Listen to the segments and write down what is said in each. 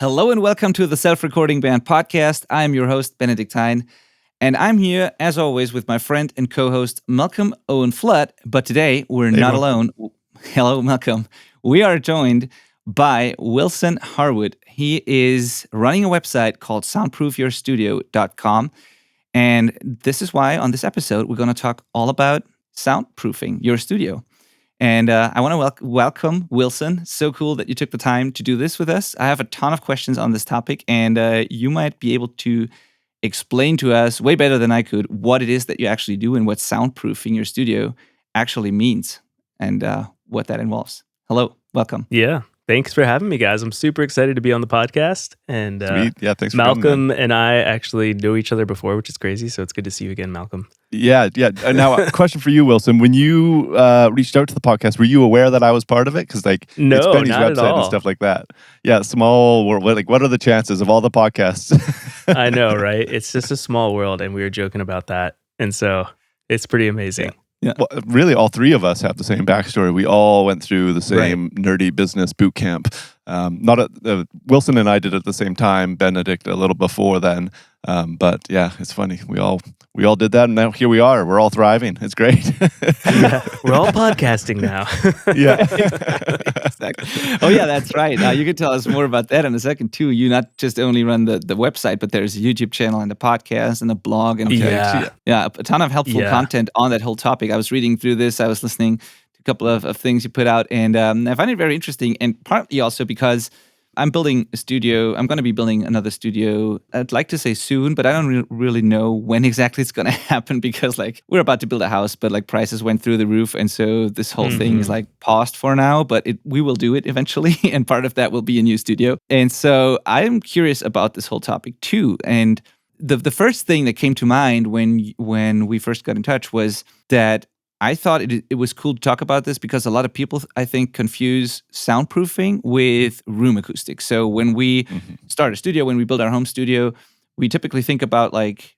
Hello and welcome to the Self-Recording Band podcast. I'm your host, Benedikt, and I'm here, as always, with my friend and co-host, Malcolm Owen Flood. But today, we're not alone. Hello, Malcolm. We are joined by Wilson Harwood. He is running a website called soundproofyourstudio.com. And this is why, on this episode, we're going to talk all about soundproofing your studio. And I want to welcome Wilson. So cool that you took the time to do this with us. I have a ton of questions on this topic, and you might be able to explain to us way better than I could what it is that you actually do and what soundproofing your studio actually means and what that involves. Hello, welcome. Yeah, thanks for having me, guys. I'm super excited to be on the podcast. And Sweet. Yeah, thanks for Malcolm and I actually knew each other before, which is crazy. So it's good to see you again, Malcolm. Yeah. Now, a question for you, Wilson. When you reached out to the podcast, were you aware that I was part of it? Because no, it's Benny's not website at all. and stuff like that. Yeah, small world. What are the chances of all the podcasts? I know, right? It's just a small world, and we were joking about that. And so it's pretty amazing. Yeah. Well, really, all three of us have the same backstory. We all went through the same nerdy business boot camp. Wilson and I did it at the same time. Benedikt a little before then. But yeah, it's funny. We all did that, and now here we are. We're all thriving. It's great. Yeah, we're all podcasting now. Yeah, exactly. Oh yeah, that's right. You can tell us more about that in a second too. You not just only run the website, but there's a YouTube channel and a podcast and a blog and a ton of helpful content on that whole topic. I was reading through this. I was listening to a couple of things you put out, and I find it very interesting. And partly also because I'm building a studio. I'm going to be building another studio. I'd like to say soon, but I don't really know when exactly it's going to happen because we're about to build a house, but prices went through the roof. And so this whole thing is paused for now, but we will do it eventually. And part of that will be a new studio. And so I'm curious about this whole topic too. And the first thing that came to mind when we first got in touch was that I thought it was cool to talk about this because a lot of people, I think, confuse soundproofing with room acoustics. So when we start a studio, when we build our home studio, we typically think about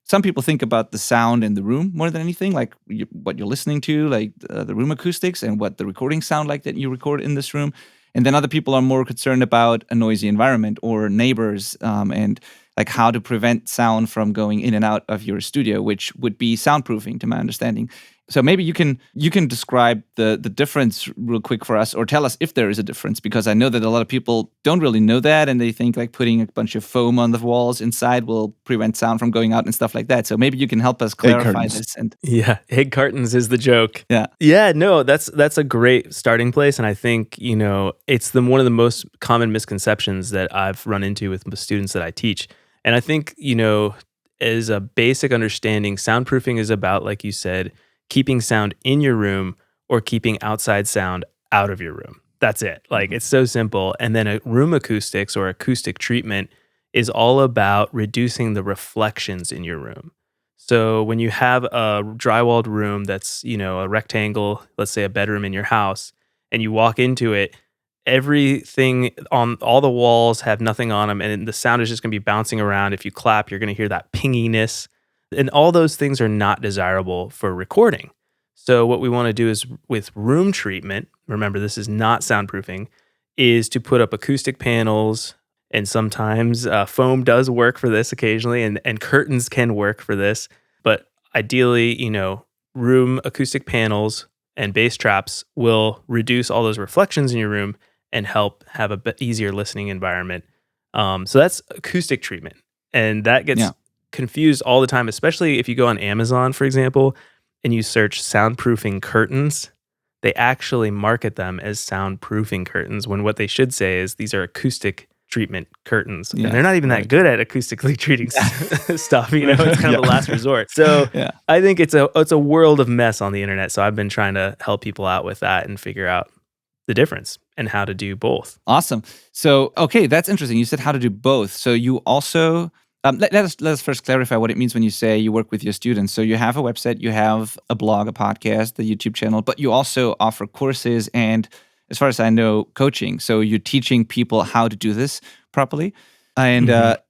some people think about the sound in the room more than anything, what you're listening to, the room acoustics and what the recordings sound like that you record in this room. And then other people are more concerned about a noisy environment or neighbors and how to prevent sound from going in and out of your studio, which would be soundproofing to my understanding. So maybe you can describe the difference real quick for us, or tell us if there is a difference, because I know that a lot of people don't really know that, and they think putting a bunch of foam on the walls inside will prevent sound from going out and stuff like that. So maybe you can help us clarify this. And egg cartons is the joke. Yeah. No, that's a great starting place, and I think it's one of the most common misconceptions that I've run into with the students that I teach. And I think as a basic understanding, soundproofing is about, like you said, keeping sound in your room or keeping outside sound out of your room. That's it. It's so simple. And then a room acoustics or acoustic treatment is all about reducing the reflections in your room. So when you have a drywalled room that's, a rectangle, let's say a bedroom in your house, and you walk into it, everything on all the walls have nothing on them, and the sound is just going to be bouncing around. If you clap, you're going to hear that pinginess. And all those things are not desirable for recording. So what we want to do is with room treatment, remember this is not soundproofing, is to put up acoustic panels, and sometimes foam does work for this occasionally, and curtains can work for this. But ideally, room acoustic panels and bass traps will reduce all those reflections in your room and help have a bit easier listening environment. So that's acoustic treatment. And that gets confused all the time, especially if you go on Amazon, for example, and you search soundproofing curtains. They actually market them as soundproofing curtains when what they should say is these are acoustic treatment curtains. And they're not even that good at acoustically treating stuff. It's kind of the last resort. So I think it's a world of mess on the internet. So I've been trying to help people out with that and figure out the difference and how to do both. Awesome. So, okay, that's interesting. You said how to do both. So you also... Let us first clarify what it means when you say you work with your students. So you have a website, you have a blog, a podcast, the YouTube channel, but you also offer courses and, as far as I know, coaching. So you're teaching people how to do this properly. And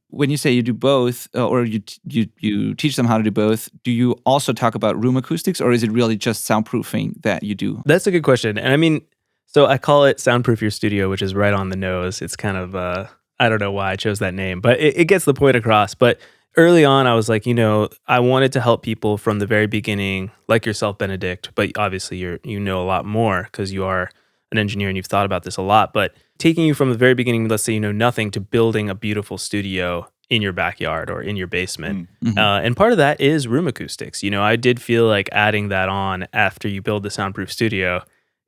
when you say you do both, or you teach them how to do both, do you also talk about room acoustics, or is it really just soundproofing that you do? That's a good question. And I mean, so I call it Soundproof Your Studio, which is right on the nose. It's kind of I don't know why I chose that name, but it gets the point across. But early on, I was like, I wanted to help people from the very beginning, like yourself, Benedikt, but obviously you know a lot more because you are an engineer and you've thought about this a lot. But taking you from the very beginning, let's say you know nothing, to building a beautiful studio in your backyard or in your basement. Mm-hmm. And part of that is room acoustics. I did feel like adding that on after you build the soundproof studio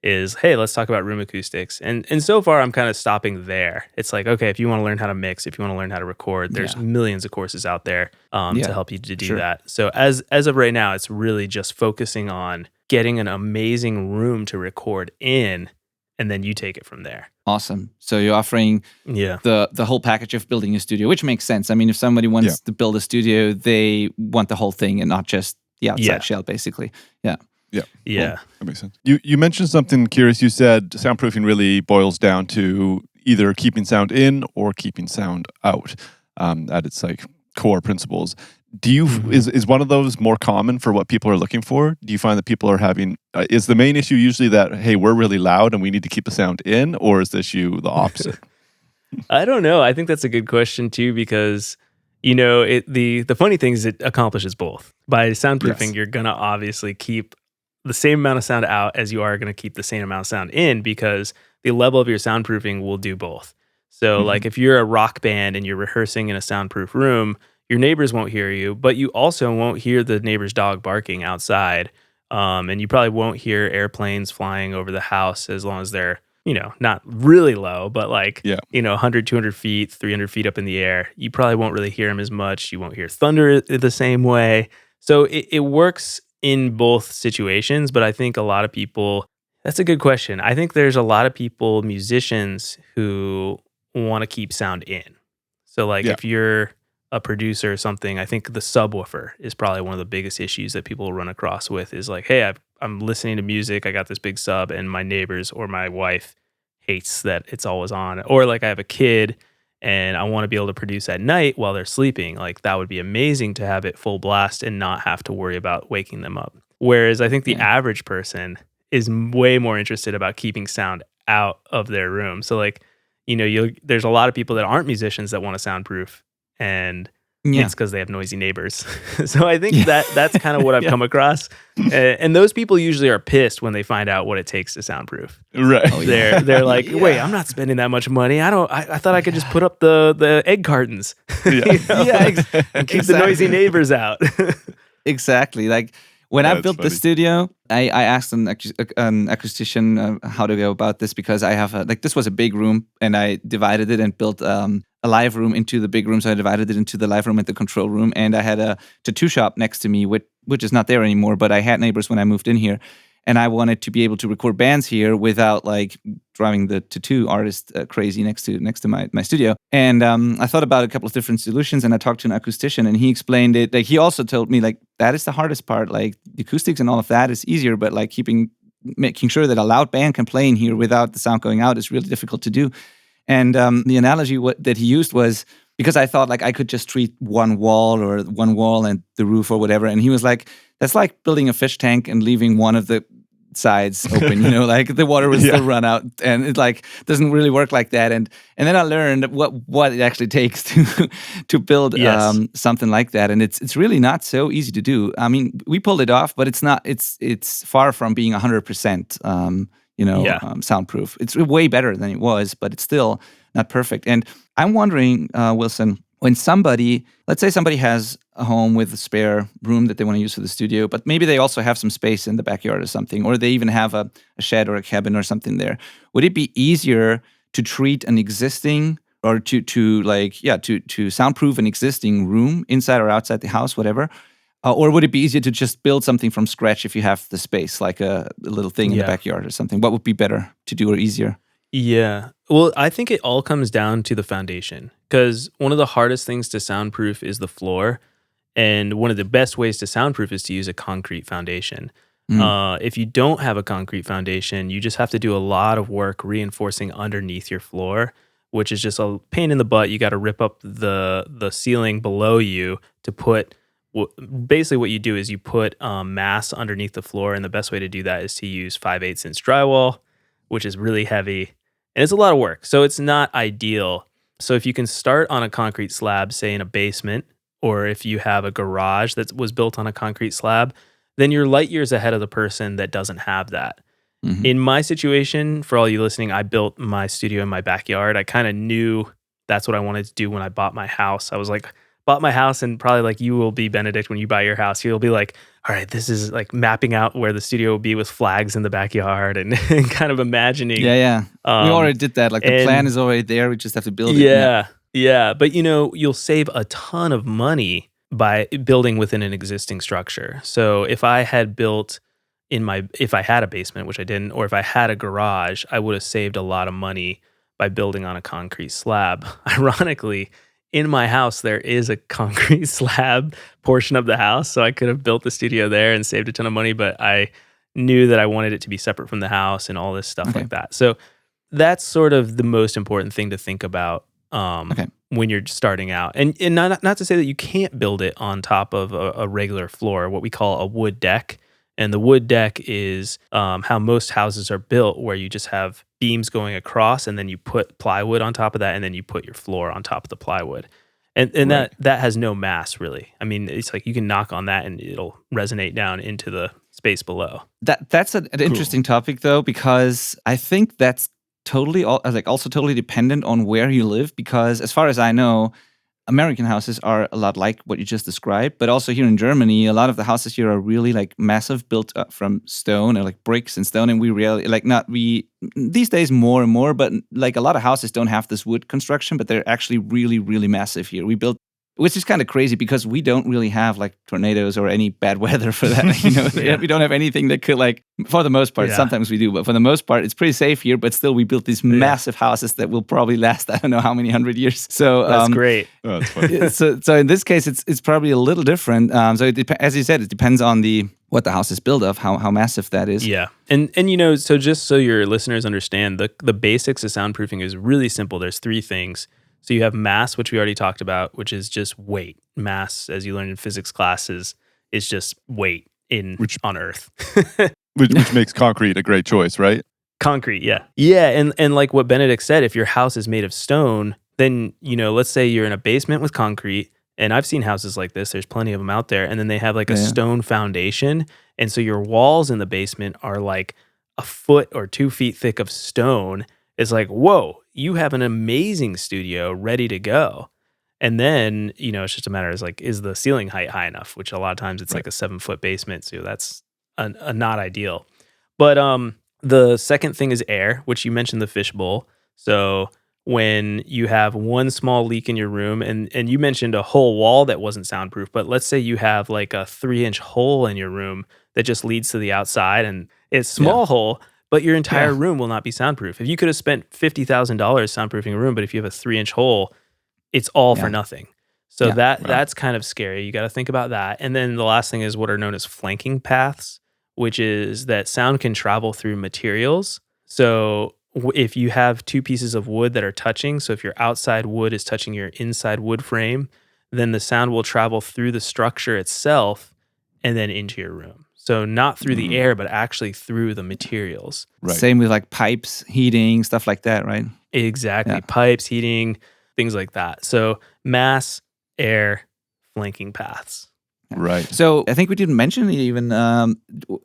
is, hey, let's talk about room acoustics. And so far, I'm kind of stopping there. It's like, okay, if you want to learn how to mix, if you want to learn how to record, there's millions of courses out there to help you to do that. So as of right now, it's really just focusing on getting an amazing room to record in, and then you take it from there. Awesome. So you're offering the whole package of building a studio, which makes sense. I mean, if somebody wants to build a studio, they want the whole thing and not just the outside shell, basically. Yeah. Cool. That makes sense. You mentioned something curious. You said soundproofing really boils down to either keeping sound in or keeping sound out at its like core principles. Do you is one of those more common for what people are looking for? Do you find that people are having is the main issue usually that, hey, we're really loud and we need to keep the sound in, or is the issue the opposite? I don't know. I think that's a good question too, because the funny thing is it accomplishes both. By soundproofing, you're gonna obviously keep the same amount of sound out as you are going to keep the same amount of sound in, because the level of your soundproofing will do both. So like if you're a rock band and you're rehearsing in a soundproof room, your neighbors won't hear you, but you also won't hear the neighbor's dog barking outside. And you probably won't hear airplanes flying over the house as long as they're, not really low, but like, 100, 200 feet, 300 feet up in the air. You probably won't really hear them as much. You won't hear thunder the same way. So it works in both situations, but I think a lot of people, that's a good question. I think there's a lot of people, musicians, who want to keep sound in. So like if you're a producer or something, I think the subwoofer is probably one of the biggest issues that people run across with is like, hey, I'm listening to music, I got this big sub, and my neighbors or my wife hates that it's always on. Or like I have a kid and I want to be able to produce at night while they're sleeping. Like that would be amazing to have it full blast and not have to worry about waking them up. Whereas I think the average person is way more interested about keeping sound out of their room. So like, there's a lot of people that aren't musicians that want to soundproof, and it's because they have noisy neighbors. So I think that's kind of what I've come across. And those people usually are pissed when they find out what it takes to soundproof. Right. They're like, wait, I'm not spending that much money. I thought I could just put up the egg cartons. And keep the noisy neighbors out. Exactly. Like when I built the studio, I asked an acoustician how to go about this, because I have this was a big room and I divided it and built a live room into the big room. So I divided it into the live room and the control room. And I had a tattoo shop next to me, which is not there anymore, but I had neighbors when I moved in here. And I wanted to be able to record bands here without like driving the tattoo artist crazy next to my studio. And I thought about a couple of different solutions, and I talked to an acoustician, and he explained it. Like he also told me like that is the hardest part. Like the acoustics and all of that is easier, but like making sure that a loud band can play in here without the sound going out is really difficult to do. And the analogy that he used was, because I thought like I could just treat one wall and the roof or whatever. And he was like, that's like building a fish tank and leaving one of the sides open, like the water will still run out, and it like doesn't really work like that. And then I learned what it actually takes to build something like that. And it's really not so easy to do. I mean, we pulled it off, but it's far from being 100%. Soundproof. It's way better than it was, but it's still not perfect. And I'm wondering, Wilson, when let's say somebody has a home with a spare room that they want to use for the studio, but maybe they also have some space in the backyard or something, or they even have a shed or a cabin or something there. Would it be easier to treat an existing or to soundproof an existing room inside or outside the house, whatever? Or would it be easier to just build something from scratch if you have the space, like a little thing in the backyard or something? What would be better to do or easier? Yeah. Well, I think it all comes down to the foundation, because one of the hardest things to soundproof is the floor. And one of the best ways to soundproof is to use a concrete foundation. If you don't have a concrete foundation, you just have to do a lot of work reinforcing underneath your floor, which is just a pain in the butt. You got to rip up the ceiling below you to put... Basically what you do is you put mass underneath the floor, and the best way to do that is to use 5/8 inch drywall, which is really heavy, and it's a lot of work. So it's not ideal. So if you can start on a concrete slab, say in a basement, or if you have a garage that was built on a concrete slab, then you're light years ahead of the person that doesn't have that. Mm-hmm. In my situation, for all you listening, I built my studio in my backyard. I kind of knew that's what I wanted to do when I bought my house. I was like, bought my house, and probably like you will be, Benedikt, when you buy your house, you'll be like, all right, this is like mapping out where the studio will be with flags in the backyard and kind of imagining. Yeah. We already did that. Like the plan is already there. We just have to build it. Yeah. But you'll save a ton of money by building within an existing structure. So if I had built if I had a basement, which I didn't, or if I had a garage, I would have saved a lot of money by building on a concrete slab. Ironically, in my house, there is a concrete slab portion of the house, so I could have built the studio there and saved a ton of money, but I knew that I wanted it to be separate from the house and all this stuff like that. So that's sort of the most important thing to think about when you're starting out. And not to say that you can't build it on top of a regular floor, what we call a wood deck. And the wood deck is how most houses are built, where you just have beams going across, and then you put plywood on top of that, and then you put your floor on top of the plywood. And right. that has no mass, really. I mean, it's like you can knock on that, and it'll resonate down into the space below. That's an interesting topic, though, because I think that's also totally dependent on where you live. Because as far as I know, American houses are a lot like what you just described, but also here in Germany, a lot of the houses here are really like massive, built up from stone or like bricks and stone. And these days more and more, but like a lot of houses don't have this wood construction, but they're actually really, really massive here. Which is kind of crazy because we don't really have like tornadoes or any bad weather for that. We don't have anything that could for the most part, sometimes we do, but for the most part, it's pretty safe here. But still, we built these massive houses that will probably last, I don't know how many 100 years. So that's great. Oh, that's funny. so in this case, it's probably a little different. So as you said, it depends on what the house is built of, how massive that is. Yeah. And so just so your listeners understand, the basics of soundproofing is really simple. There's 3 things. So you have mass, which we already talked about, which is just weight. Mass, as you learned in physics classes, is just weight on Earth. which makes concrete a great choice, right? Concrete, yeah. Yeah, and like what Benedikt said, if your house is made of stone, then, let's say you're in a basement with concrete, and I've seen houses like this, there's plenty of them out there, and then they have like a stone foundation, and so your walls in the basement are like a foot or 2 feet thick of stone. It's like, whoa, you have an amazing studio ready to go. And then, it's just a matter of is the ceiling height high enough? Which a lot of times it's like a 7-foot basement, so that's a not ideal. But the second thing is air, which you mentioned the fishbowl. So when you have one small leak in your room, and you mentioned a whole wall that wasn't soundproof, but let's say you have like a 3-inch hole in your room that just leads to the outside, and it's a small hole, but your entire room will not be soundproof. If you could have spent $50,000 soundproofing a room, but if you have a 3-inch hole, it's all for nothing. So that's kind of scary. You got to think about that. And then the last thing is what are known as flanking paths, which is that sound can travel through materials. So if you have 2 pieces of wood that are touching, so if your outside wood is touching your inside wood frame, then the sound will travel through the structure itself and then into your room. So not through the air, but actually through the materials. Right. Same with like pipes, heating, stuff like that, right? Exactly. Yeah. Pipes, heating, things like that. So mass, air, flanking paths. Right. So I think we didn't mention even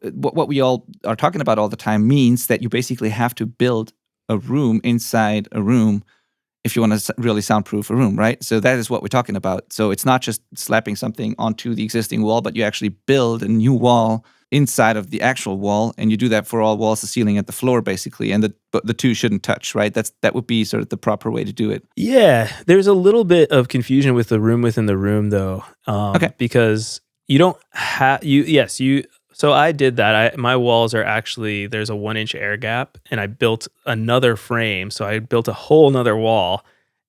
what we all are talking about all the time means that you basically have to build a room inside a room if you want to really soundproof a room, right? So that is what we're talking about. So it's not just slapping something onto the existing wall, but you actually build a new wall inside of the actual wall, and you do that for all walls, the ceiling, and the floor, basically. And the 2 shouldn't touch, right? That would be sort of the proper way to do it. Yeah, there's a little bit of confusion with the room within the room, though. Because you don't have So I did that. My walls are actually, there's a 1-inch air gap, and I built another frame. So I built a whole nother wall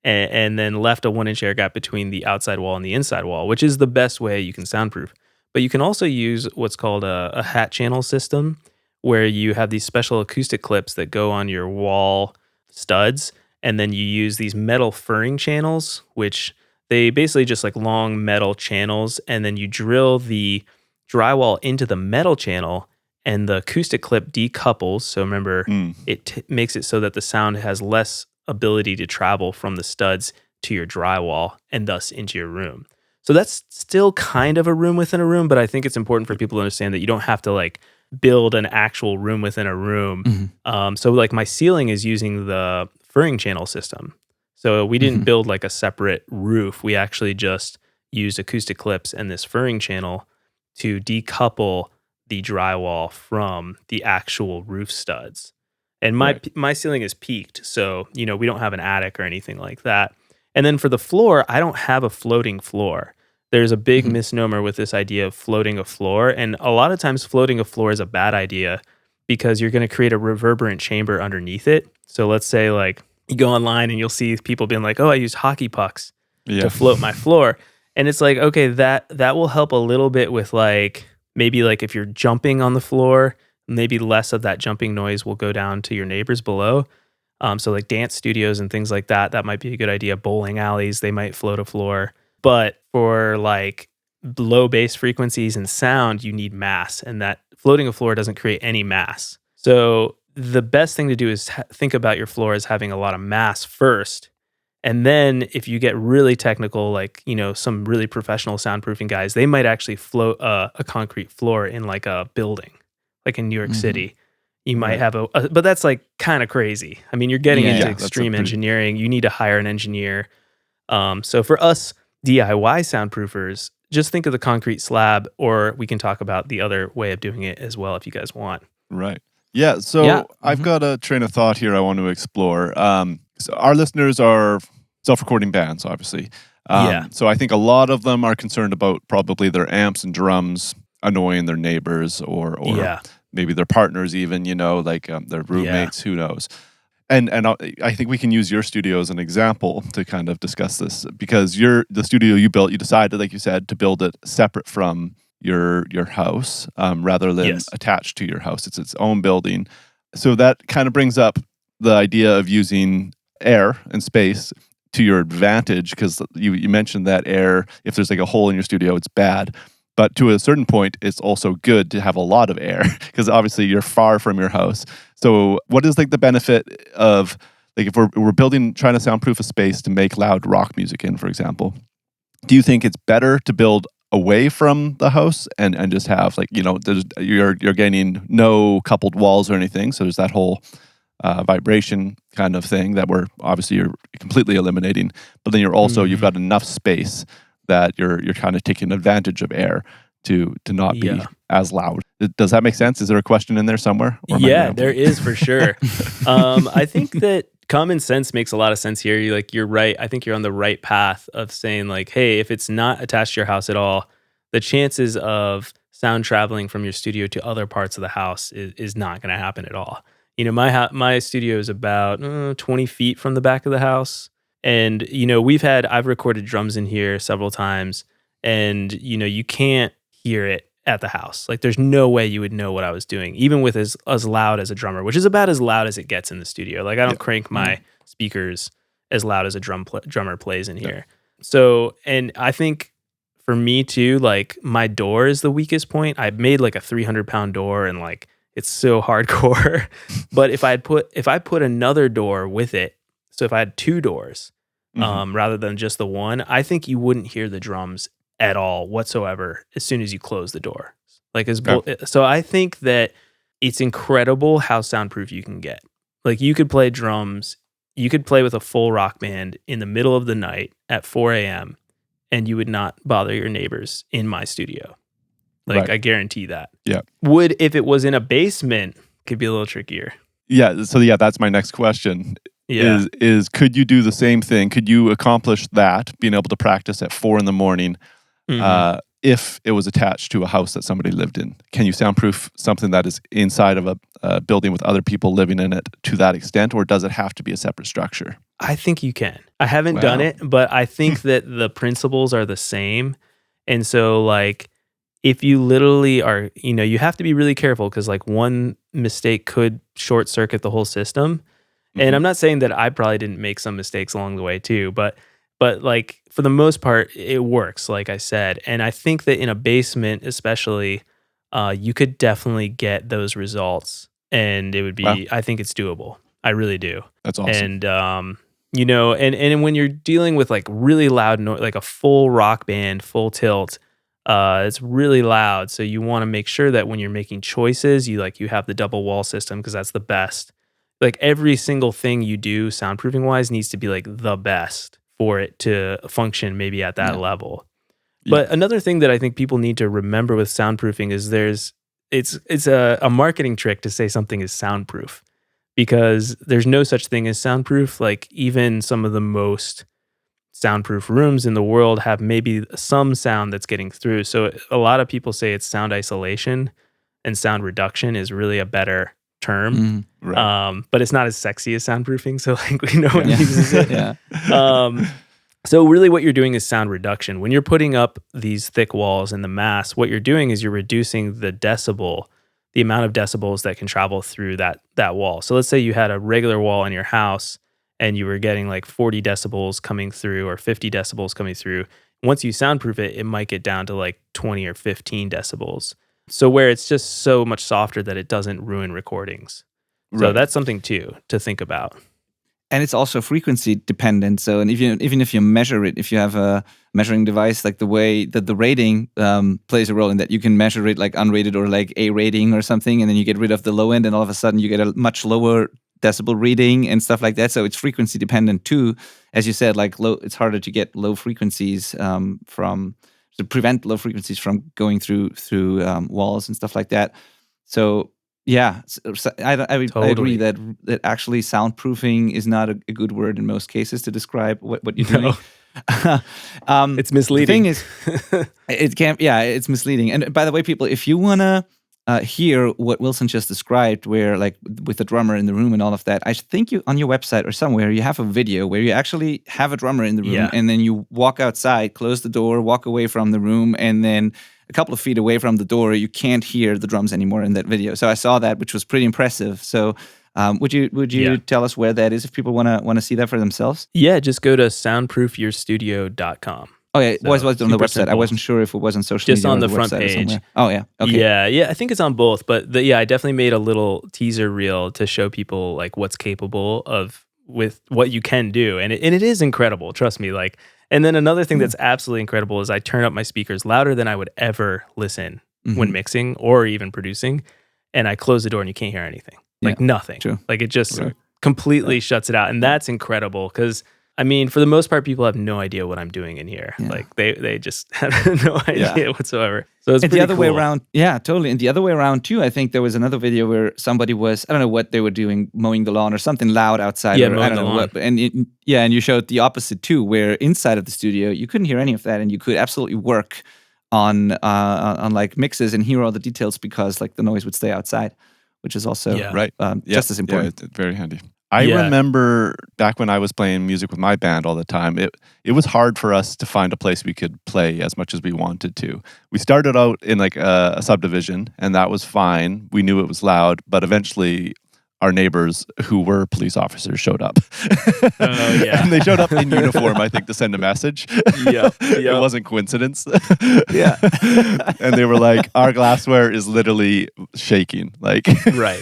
and then left a 1-inch air gap between the outside wall and the inside wall, which is the best way you can soundproof. But you can also use what's called a hat channel system, where you have these special acoustic clips that go on your wall studs, and then you use these metal furring channels, which they basically just like long metal channels, and then you drill the drywall into the metal channel, and the acoustic clip decouples. So remember, it makes it so that the sound has less ability to travel from the studs to your drywall and thus into your room. So that's still kind of a room within a room, but I think it's important for people to understand that you don't have to like build an actual room within a room. So like my ceiling is using the furring channel system. So we didn't build like a separate roof. We actually just used acoustic clips and this furring channel to decouple the drywall from the actual roof studs. And my ceiling is peaked, so we don't have an attic or anything like that. And then for the floor, I don't have a floating floor. There's a big misnomer with this idea of floating a floor, and a lot of times floating a floor is a bad idea because you're going to create a reverberant chamber underneath it. So let's say like you go online and you'll see people being like, "Oh, I use hockey pucks to float my floor," and it's like, okay, that will help a little bit with like maybe like if you're jumping on the floor. Maybe less of that jumping noise will go down to your neighbors below. So like dance studios and things like that might be a good idea. Bowling alleys, they might float a floor. But for like low bass frequencies and sound, you need mass. And that floating a floor doesn't create any mass. So the best thing to do is think about your floor as having a lot of mass first. And then if you get really technical, like, some really professional soundproofing guys, they might actually float a concrete floor in like a building. Like in New York City, you might have but that's like kind of crazy. I mean, you're getting into extreme engineering. You need to hire an engineer. So for us DIY soundproofers, just think of the concrete slab, or we can talk about the other way of doing it as well if you guys want. Right. Yeah. So I've got a train of thought here I want to explore. So our listeners are self-recording bands, obviously. So I think a lot of them are concerned about probably their amps and drums annoying their neighbors or maybe their partners even, like their roommates, who knows. And I think we can use your studio as an example to kind of discuss this, because the studio you built, you decided, like you said, to build it separate from your house rather than attached to your house. It's its own building. So that kind of brings up the idea of using air and space to your advantage, because you mentioned that air, if there's like a hole in your studio, it's bad. But to a certain point, it's also good to have a lot of air because obviously you're far from your house. So what is like the benefit of, like, if we're trying to soundproof a space to make loud rock music in, for example, do you think it's better to build away from the house and just have like, you're gaining no coupled walls or anything. So there's that whole vibration kind of thing that you're completely eliminating. But then you've got enough space that you're kind of taking advantage of air to not be as loud. Does that make sense? Is there a question in there somewhere? Yeah, there is for sure. I think that common sense makes a lot of sense here. You're right. I think you're on the right path of saying like, hey, if it's not attached to your house at all, the chances of sound traveling from your studio to other parts of the house is not going to happen at all. My studio is about 20 feet from the back of the house. And, I've recorded drums in here several times, and, you can't hear it at the house. Like, there's no way you would know what I was doing, even with as loud as a drummer, which is about as loud as it gets in the studio. Like, I don't crank my speakers as loud as a drummer plays in here. So, and I think for me too, like, my door is the weakest point. I made like a 300-pound door, and like, it's so hardcore. But if I put another door with it, so if I had two doors, rather than just the one, I think you wouldn't hear the drums at all whatsoever as soon as you close the door. So I think that it's incredible how soundproof you can get. Like, you could play drums, you could play with a full rock band in the middle of the night at 4 a.m. and you would not bother your neighbors in my studio. Like, I guarantee that. Yeah. If it was in a basement, could be a little trickier. Yeah. So that's my next question. Yeah. Is could you do the same thing? Could you accomplish that, being able to practice at 4 a.m, if it was attached to a house that somebody lived in? Can you soundproof something that is inside of a building with other people living in it to that extent, or does it have to be a separate structure? I think you can. I haven't done it, but I think that the principles are the same. And so, like, if you literally are, you have to be really careful, because like one mistake could short circuit the whole system. And I'm not saying that I probably didn't make some mistakes along the way too, but like, for the most part, it works, like I said. And I think that in a basement especially, you could definitely get those results, and it would be, I think it's doable. I really do. That's awesome. And and when you're dealing with like really loud noise, like a full rock band, full tilt, it's really loud. So you want to make sure that when you're making choices, you have the double wall system, because that's the best. Like every single thing you do soundproofing wise needs to be like the best for it to function maybe at that level. But another thing that I think people need to remember with soundproofing is it's a marketing trick to say something is soundproof, because there's no such thing as soundproof. Like even some of the most soundproof rooms in the world have maybe some sound that's getting through. So a lot of people say it's sound isolation, and sound reduction is really a better term. Right. But it's not as sexy as soundproofing. So like no one uses it. Yeah. So really what you're doing is sound reduction. When you're putting up these thick walls in the mass, what you're doing is you're reducing the amount of decibels that can travel through that wall. So let's say you had a regular wall in your house and you were getting like 40 decibels coming through or 50 decibels coming through. Once you soundproof it, it might get down to like 20 or 15 decibels. So where it's just so much softer that it doesn't ruin recordings. So that's something too to think about. And it's also frequency dependent. So, and even if you measure it, if you have a measuring device, like the way that the rating plays a role in that, you can measure it like unrated or like A rating or something, and then you get rid of the low end, and all of a sudden you get a much lower decibel reading and stuff like that. So it's frequency dependent too. As you said, like it's harder to get low frequencies to prevent low frequencies from going through walls and stuff like that. So. Yeah, so I agree that actually soundproofing is not a good word in most cases to describe what you're doing. It's misleading. The thing is, it's misleading. And by the way, people, if you wanna hear what Wilson just described, where like with the drummer in the room and all of that, I think you on your website or somewhere you have a video where you actually have a drummer in the room, and then you walk outside, close the door, walk away from the room, and then a couple of feet away from the door, you can't hear the drums anymore in that video. So I saw that, which was pretty impressive. So would you tell us where that is if people want to see that for themselves? Yeah, just go to soundproofyourstudio.com. Oh yeah, it was on the website. Simple. I wasn't sure if it was on social media. Just on the front page. Oh yeah, okay. Yeah, I think it's on both. But I definitely made a little teaser reel to show people like what's capable of with what you can do, and it is incredible. Trust me. Like, and then another thing that's absolutely incredible is I turn up my speakers louder than I would ever listen when mixing or even producing, and I close the door and you can't hear anything, like nothing. True. Like it just completely shuts it out, and that's incredible because. I mean, for the most part, people have no idea what I'm doing in here. Yeah. Like they just have no idea whatsoever. So it's and pretty the other cool. way around. Yeah, totally. And the other way around too. I think there was another video where somebody was, I don't know what they were doing, mowing the lawn or something loud outside. Yeah, or, I don't know what. And and you showed the opposite too, where inside of the studio you couldn't hear any of that, and you could absolutely work on like mixes and hear all the details because like the noise would stay outside, which is also just as important. Yeah, it's very handy. I remember back when I was playing music with my band all the time, it was hard for us to find a place we could play as much as we wanted to. We started out in like a subdivision, and that was fine. We knew it was loud, but eventually our neighbors who were police officers showed up. Oh, yeah. And they showed up in uniform, I think, to send a message. It wasn't coincidence. Yeah. And they were like, our glassware is literally shaking. Like, right.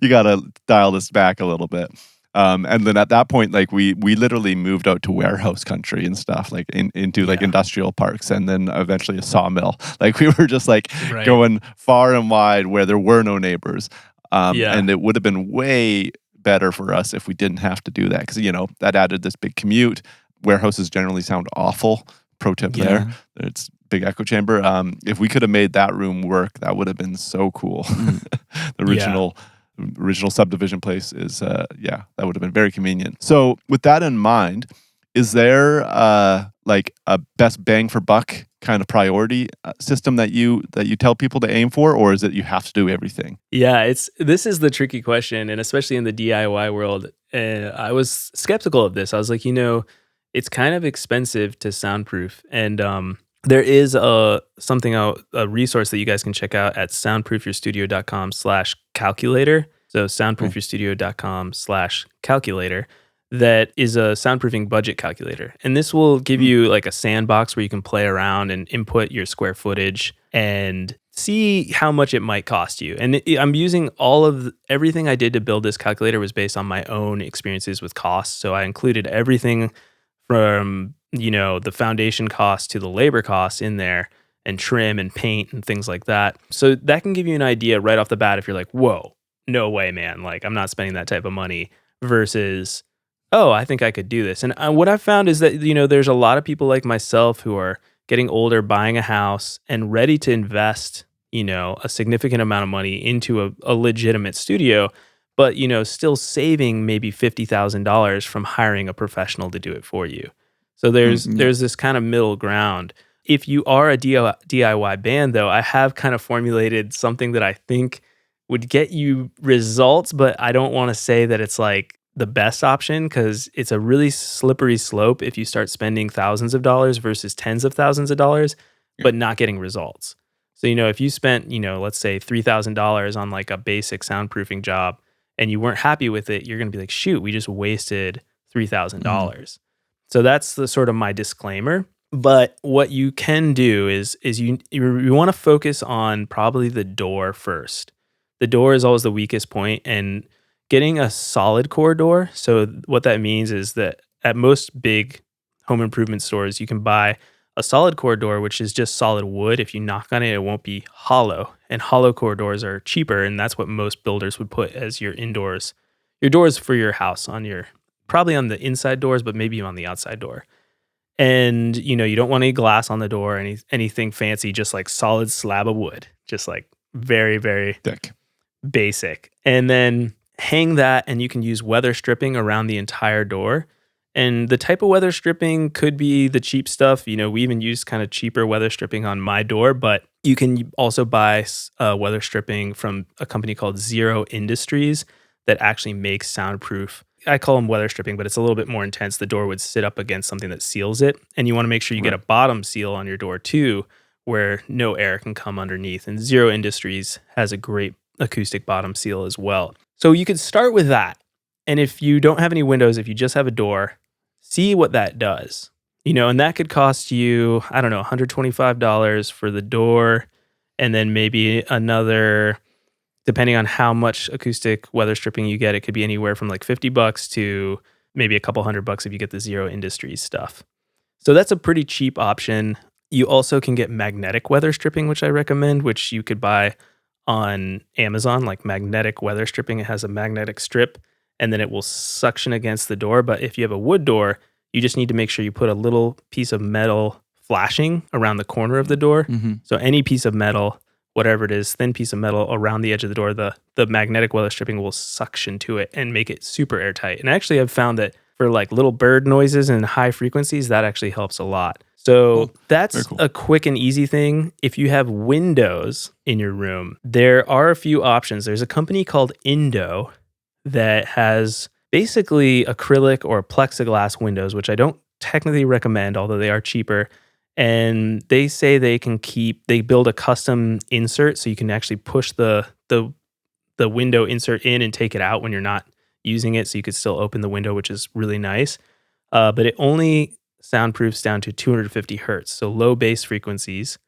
You got to dial this back a little bit. And then at that point, like we literally moved out to warehouse country and stuff, like into like industrial parks, and then eventually a sawmill. Like we were just like going far and wide where there were no neighbors. And it would have been way better for us if we didn't have to do that, because that added this big commute. Warehouses generally sound awful. Pro tip there. It's big echo chamber. If we could have made that room work, that would have been so cool. The original subdivision place is that would have been very convenient. So with that in mind, is there like a best bang for buck kind of priority system that you tell people to aim for, or is it you have to do everything? Yeah, this is the tricky question, and especially in the DIY world, I was skeptical of this. I was like, it's kind of expensive to soundproof, and there is a resource that you guys can check out at soundproofyourstudio.com/calculator. So soundproofyourstudio.com/calculator. That is a soundproofing budget calculator. And this will give you like a sandbox where you can play around and input your square footage and see how much it might cost you. And I'm using everything I did to build this calculator was based on my own experiences with costs. So I included everything from, the foundation cost to the labor costs in there, and trim and paint and things like that. So that can give you an idea right off the bat if you're like, whoa, no way, man. Like, I'm not spending that type of money versus, oh, I think I could do this. And what I've found is that, there's a lot of people like myself who are getting older, buying a house and ready to invest, a significant amount of money into a legitimate studio, but, still saving maybe $50,000 from hiring a professional to do it for you. So there's this kind of middle ground. If you are a DIY band, though, I have kind of formulated something that I think would get you results, but I don't want to say that it's like the best option because it's a really slippery slope if you start spending thousands of dollars versus tens of thousands of dollars, but not getting results. So, if you spent, let's say $3,000 on like a basic soundproofing job and you weren't happy with it, you're going to be like, shoot, we just wasted $3,000. So that's the sort of my disclaimer. But what you can do is you want to focus on probably the door first. The door is always the weakest point, and getting a solid core door. So what that means is that at most big home improvement stores, you can buy a solid core door, which is just solid wood. If you knock on it, it won't be hollow. And hollow core doors are cheaper, and that's what most builders would put as your doors for your house probably on the inside doors, but maybe on the outside door. And, you don't want any glass on the door, anything fancy, just like solid slab of wood, just like very, very thick, basic. And then hang that, and you can use weather stripping around the entire door. And the type of weather stripping could be the cheap stuff. We even use kind of cheaper weather stripping on my door, but you can also buy weather stripping from a company called Zero Industries that actually makes soundproof. I call them weather stripping, but it's a little bit more intense. The door would sit up against something that seals it. And you want to make sure you get a bottom seal on your door too, where no air can come underneath. And Zero Industries has a great acoustic bottom seal as well. So you could start with that. And if you don't have any windows, if you just have a door, see what that does. And that could cost you, I don't know, $125 for the door, and then maybe another, depending on how much acoustic weather stripping you get, it could be anywhere from like $50 to maybe a couple $100 if you get the Zero Industries stuff. So that's a pretty cheap option. You also can get magnetic weather stripping, which I recommend, which you could buy on Amazon, like magnetic weather stripping. It has a magnetic strip, and then it will suction against the door. But if you have a wood door, you just need to make sure you put a little piece of metal flashing around the corner of the door. Mm-hmm. So any piece of metal, whatever it is, thin piece of metal around the edge of the door, the magnetic weather stripping will suction to it and make it super airtight. And actually I've found that for like little bird noises and high frequencies, that actually helps a lot. So that's cool. A quick and easy thing. If you have windows in your room, there are a few options. There's a company called Indo that has basically acrylic or plexiglass windows, which I don't technically recommend, although they are cheaper. And they say they build a custom insert so you can actually push the window insert in and take it out when you're not using it, so you could still open the window, which is really nice. But it only soundproofs down to 250 hertz, so low bass frequencies.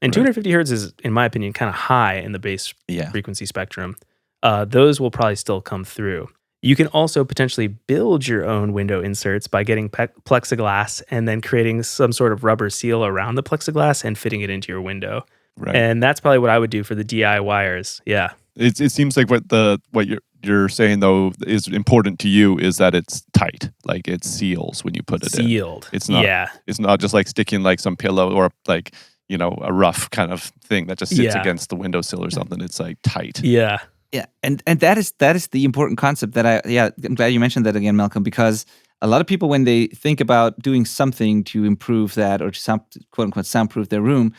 And 250 hertz is, in my opinion, kind of high in the bass frequency spectrum. Those will probably still come through. You can also potentially build your own window inserts by getting plexiglass and then creating some sort of rubber seal around the plexiglass and fitting it into your window. Right. And that's probably what I would do for the DIYers. Yeah. It seems like what you're saying though is important to you is that it's tight, like it seals when you put it in. Sealed. It's not. Yeah. It's not just like sticking like some pillow or like a rough kind of thing that just sits against the windowsill or something. It's like tight. Yeah. Yeah, and that is the important concept that I'm glad you mentioned that again, Malcolm, because a lot of people, when they think about doing something to improve that or to quote unquote soundproof their room,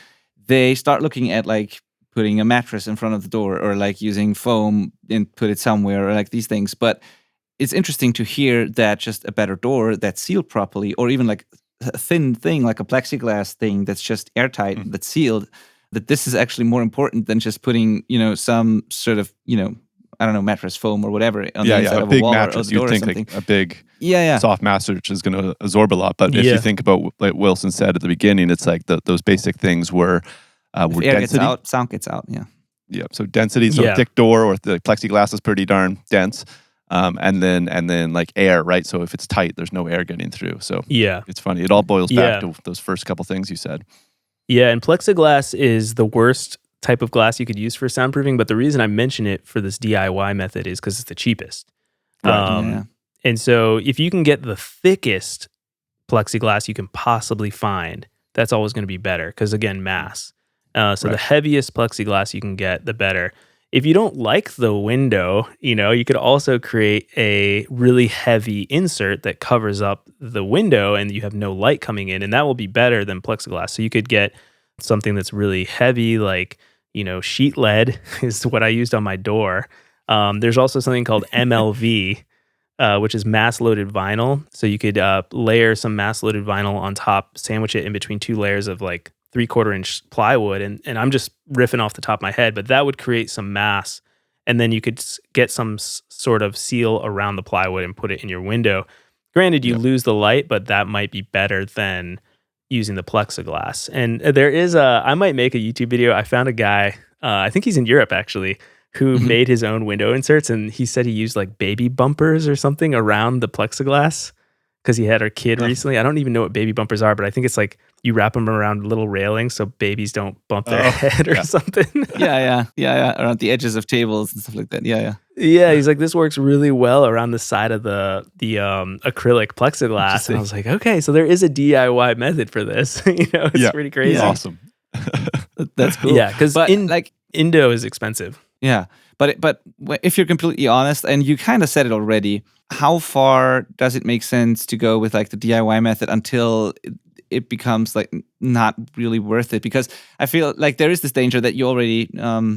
they start looking at like putting a mattress in front of the door or like using foam and put it somewhere or like these things. But it's interesting to hear that just a better door that's sealed properly, or even like a thin thing like a plexiglass thing that's just airtight, that's sealed, that this is actually more important than just putting, some sort of, I don't know, mattress foam or whatever on the inside of a wall mattress, or a door or something. Like a big soft mattress is going to absorb a lot. But if you think about like Wilson said at the beginning, it's like those basic things where If air gets out, sound gets out. Yeah. Yeah. So density, so thick door or the plexiglass is pretty darn dense. And then like air, right? So if it's tight, there's no air getting through. So it's funny. It all boils back to those first couple things you said. Yeah, and plexiglass is the worst type of glass you could use for soundproofing. But the reason I mention it for this DIY method is because it's the cheapest. Right. And so if you can get the thickest plexiglass you can possibly find, that's always going to be better because, again, mass. The heaviest plexiglass you can get, the better. If you don't like the window, you could also create a really heavy insert that covers up the window and you have no light coming in, and that will be better than plexiglass. So you could get something that's really heavy, like, sheet lead is what I used on my door. There's also something called MLV, which is mass-loaded vinyl. So you could layer some mass-loaded vinyl on top, sandwich it in between two layers of like 3/4 inch plywood, and I'm just riffing off the top of my head, but that would create some mass, and then you could get some sort of seal around the plywood and put it in your window. Granted, you lose the light, but that might be better than using the plexiglass. And there is I might make a YouTube video. I found a guy, I think he's in Europe actually, who made his own window inserts, and he said he used like baby bumpers or something around the plexiglass because he had a kid recently. I don't even know what baby bumpers are, but I think it's like you wrap them around little railings so babies don't bump their head or something. Yeah. Around the edges of tables and stuff like that. Yeah. Yeah, he's like, this works really well around the side of the acrylic plexiglass. And I was like, okay, so there is a DIY method for this. It's pretty crazy. Yeah. Awesome. That's cool. Yeah, because Indo is expensive. Yeah, but if you're completely honest, and you kind of said it already, how far does it make sense to go with like the DIY method until it becomes like not really worth it? Because I feel like there is this danger that you already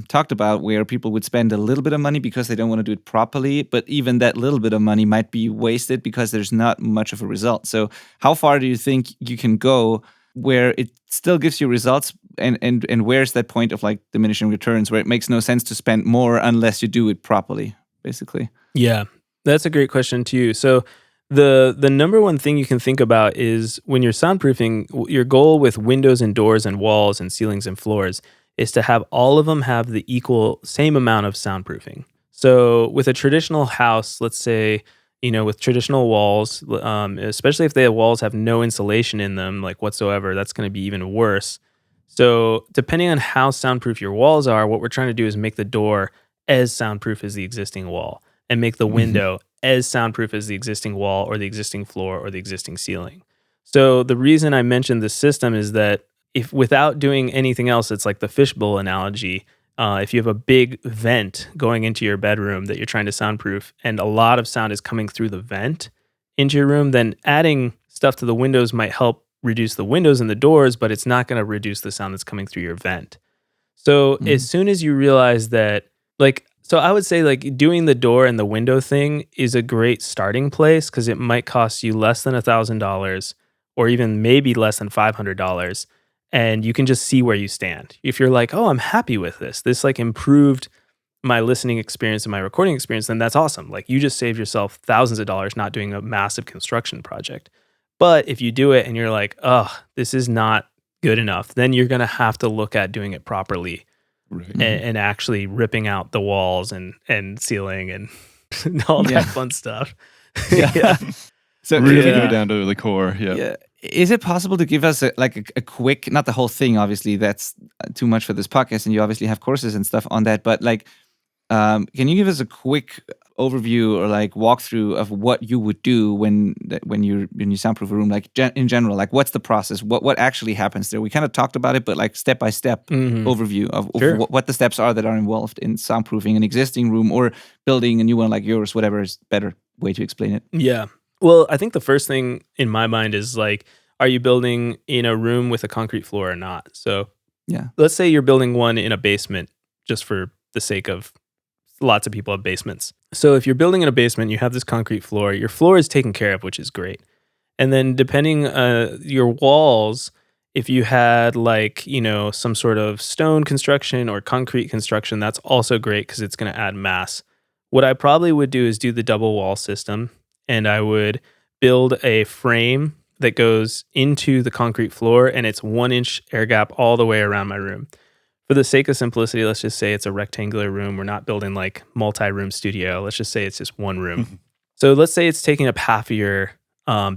talked about, where people would spend a little bit of money because they don't want to do it properly, but even that little bit of money might be wasted because there's not much of a result. So how far do you think you can go where it still gives you results, and where's that point of like diminishing returns where it makes no sense to spend more unless you do it properly, basically? Yeah, that's a great question too. So the number one thing you can think about is when you're soundproofing, your goal with windows and doors and walls and ceilings and floors is to have all of them have the same amount of soundproofing. So with a traditional house, let's say, with traditional walls, especially if the walls have no insulation in them, like whatsoever, that's going to be even worse. So depending on how soundproof your walls are, what we're trying to do is make the door as soundproof as the existing wall and make the window as soundproof as the existing wall or the existing floor or the existing ceiling. So the reason I mentioned this system is that if without doing anything else, it's like the fishbowl analogy. If you have a big vent going into your bedroom that you're trying to soundproof and a lot of sound is coming through the vent into your room, then adding stuff to the windows might help reduce the windows and the doors, but it's not going to reduce the sound that's coming through your vent. So as soon as you realize that, so I would say like doing the door and the window thing is a great starting place because it might cost you less than $1,000 or even maybe less than $500. And you can just see where you stand. If you're like, oh, I'm happy with this like improved my listening experience and my recording experience, then that's awesome. Like you just saved yourself thousands of dollars not doing a massive construction project. But if you do it and you're like, oh, this is not good enough, then you're going to have to look at doing it properly and actually ripping out the walls and ceiling and all that fun stuff. So really go down to the core. Yeah. Is it possible to give us a quick, not the whole thing, obviously, that's too much for this podcast, and you obviously have courses and stuff on that, but can you give us a quick overview or like walkthrough of what you would do when you soundproof a room, like in general, like what's the process, what actually happens there? We kind of talked about it, but like step-by-step overview of what the steps are that are involved in soundproofing an existing room or building a new one like yours, whatever is better way to explain it. Yeah. Well, I think the first thing in my mind is like, are you building in a room with a concrete floor or not? So let's say you're building one in a basement, just for the sake of lots of people have basements. So if you're building in a basement, you have this concrete floor, your floor is taken care of, which is great. And then depending your walls, if you had some sort of stone construction or concrete construction, that's also great because it's going to add mass. What I probably would do is do the double wall system. And I would build a frame that goes into the concrete floor, and it's 1 inch air gap all the way around my room. for the sake of simplicity, let's just say it's a rectangular room. We're not building like multi-room studio. Let's just say it's just one room. So let's say it's taking up half of your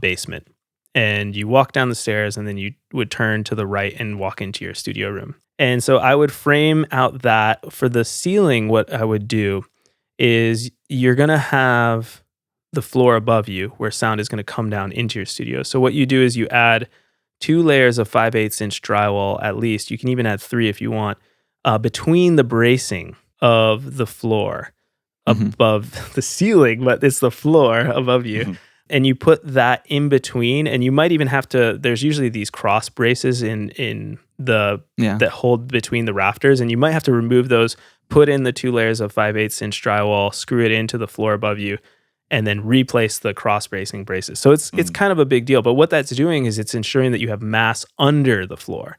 basement, and you walk down the stairs and then you would turn to the right and walk into your studio room. And so I would frame out that for the ceiling, what I would do is you're going to have the floor above you where sound is going to come down into your studio. So what you do is you add 2 layers of 5/8" drywall at least. You can even add 3 if you want, between the bracing of the floor above the ceiling, but it's the floor above you. And you put that in between, and you might even have to, there's usually these cross braces in the that hold between the rafters, and you might have to remove those, put in the 2 layers of 5/8" drywall, screw it into the floor above you, and then replace the cross bracing braces. So it's kind of a big deal. But what that's doing is it's ensuring that you have mass under the floor.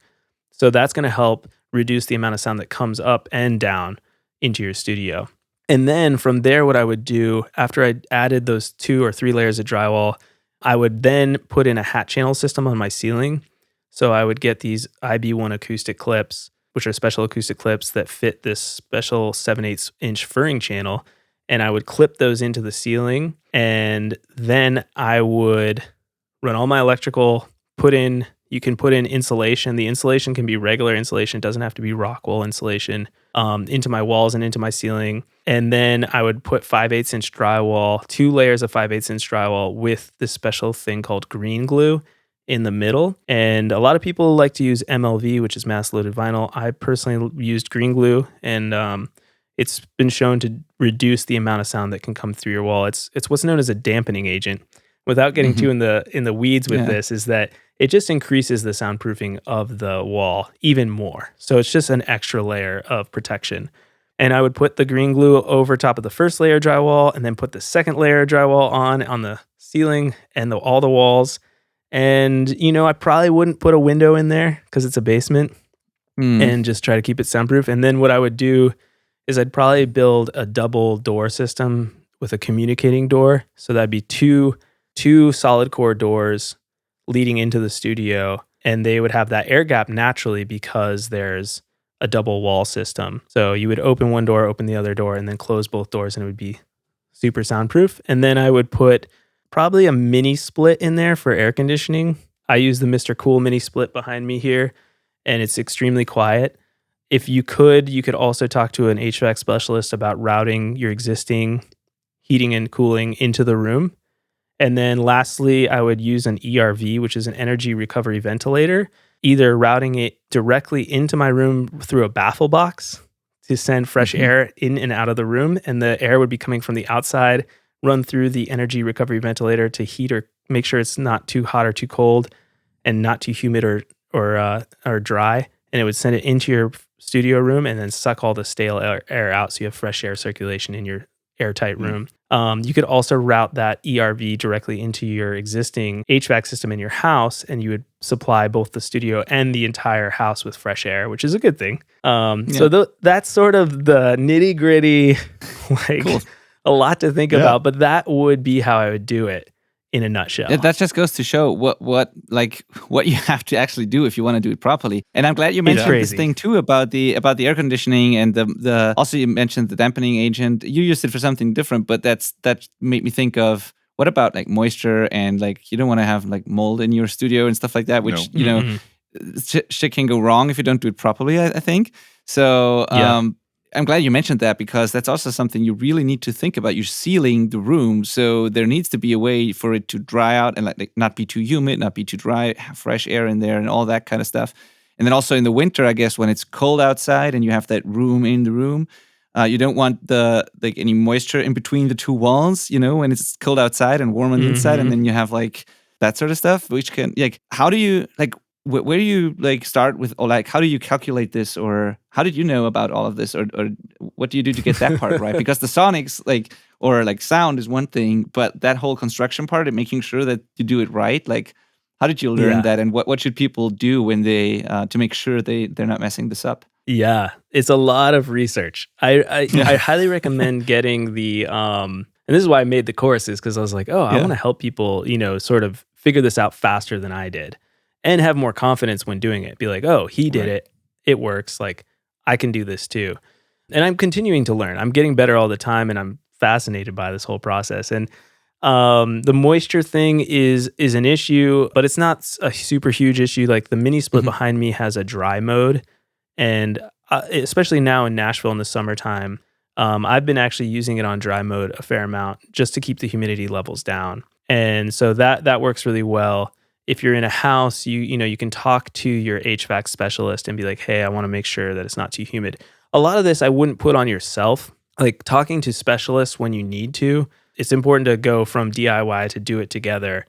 So that's going to help reduce the amount of sound that comes up and down into your studio. And then from there, what I would do after I added those 2 or 3 layers of drywall, I would then put in a hat channel system on my ceiling. So I would get these IB1 acoustic clips, which are special acoustic clips that fit this special 7/8" furring channel. And I would clip those into the ceiling. And then I would run all my electrical, you can put in insulation. The insulation can be regular insulation. It doesn't have to be rock wool insulation, into my walls and into my ceiling. And then I would put 5/8" drywall, 2 layers of 5/8" drywall with this special thing called green glue in the middle. And a lot of people like to use MLV, which is mass loaded vinyl. I personally used green glue, and it's been shown to reduce the amount of sound that can come through your wall. It's what's known as a dampening agent. Without getting too in the weeds with this, is that it just increases the soundproofing of the wall even more. So it's just an extra layer of protection. And I would put the green glue over top of the first layer of drywall, and then put the second layer of drywall on the ceiling and all the walls. And, I probably wouldn't put a window in there because it's a basement, and just try to keep it soundproof. And then what I would do is I'd probably build a double door system with a communicating door. So that'd be two solid core doors leading into the studio, and they would have that air gap naturally because there's a double wall system. So you would open one door, open the other door, and then close both doors, and it would be super soundproof. And then I would put probably a mini split in there for air conditioning. I use the Mr. Cool mini split behind me here, and it's extremely quiet. If you could also talk to an HVAC specialist about routing your existing heating and cooling into the room. And then lastly, I would use an ERV, which is an energy recovery ventilator, either routing it directly into my room through a baffle box to send fresh air in and out of the room. And the air would be coming from the outside, run through the energy recovery ventilator to heat or make sure it's not too hot or too cold and not too humid or dry. And it would send it into your studio room and then suck all the stale air out so you have fresh air circulation in your airtight room. You could also route that ERV directly into your existing HVAC system in your house, and you would supply both the studio and the entire house with fresh air, which is a good thing. So that's sort of the nitty gritty, cool. A lot to think about, but that would be how I would do it in a nutshell. Yeah, that just goes to show what you have to actually do if you want to do it properly. And I'm glad you mentioned this thing too about the air conditioning and the also you mentioned the dampening agent. You used it for something different, but that made me think of what about like moisture and like you don't want to have like mold in your studio and stuff like that, which shit can go wrong if you don't do it properly, I think. So I'm glad you mentioned that because that's also something you really need to think about. You're sealing the room, so there needs to be a way for it to dry out and like not be too humid, not be too dry, have fresh air in there and all that kind of stuff. And then also in the winter, I guess, when it's cold outside and you have that room in the room, you don't want any moisture in between the two walls, when it's cold outside and warm on the inside, and then you have like that sort of stuff, which can how do you where do you start with, or how do you calculate this, or how did you know about all of this, or what do you do to get that part right? Because the sonics sound is one thing, but that whole construction part and making sure that you do it right, how did you learn that, and what should people do when they to make sure they're not messing this up? Yeah, it's a lot of research. I highly recommend getting the and this is why I made the courses, because I was like, I want to help people, sort of figure this out faster than I did. And have more confidence when doing it. Be like, he did it. It works. I can do this too. And I'm continuing to learn. I'm getting better all the time, and I'm fascinated by this whole process. And the moisture thing is an issue, but it's not a super huge issue. Like the mini split behind me has a dry mode, and especially now in Nashville in the summertime, I've been actually using it on dry mode a fair amount just to keep the humidity levels down. And so that works really well. If you're in a house, you can talk to your HVAC specialist and be like, hey, I want to make sure that it's not too humid. A lot of this I wouldn't put on yourself. Like talking to specialists when you need to, it's important to go from DIY to do it together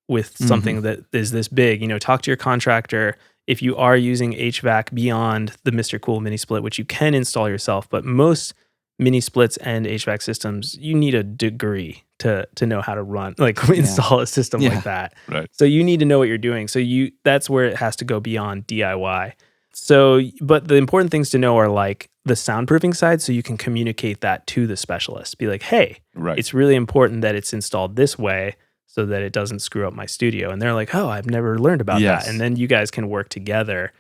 with something that is this big. Talk to your contractor. If you are using HVAC beyond the Mr. Cool mini split, which you can install yourself, but most mini splits and HVAC systems, you need a degree to know how to run, install a system like that. Right. So you need to know what you're doing. So that's where it has to go beyond DIY. So, but the important things to know are like the soundproofing side, so you can communicate that to the specialist. Be like, hey, it's really important that it's installed this way so that it doesn't screw up my studio. And they're like, oh, I've never learned about that. And then you guys can work together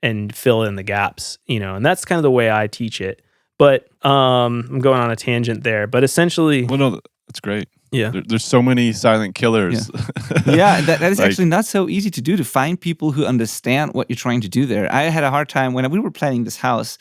and fill in the gaps, and that's kind of the way I teach it. But I'm going on a tangent there. But essentially... Well, no, that's great. Yeah. There's so many silent killers. Yeah, that is actually not so easy to do, to find people who understand what you're trying to do there. I had a hard time when we were planning this house,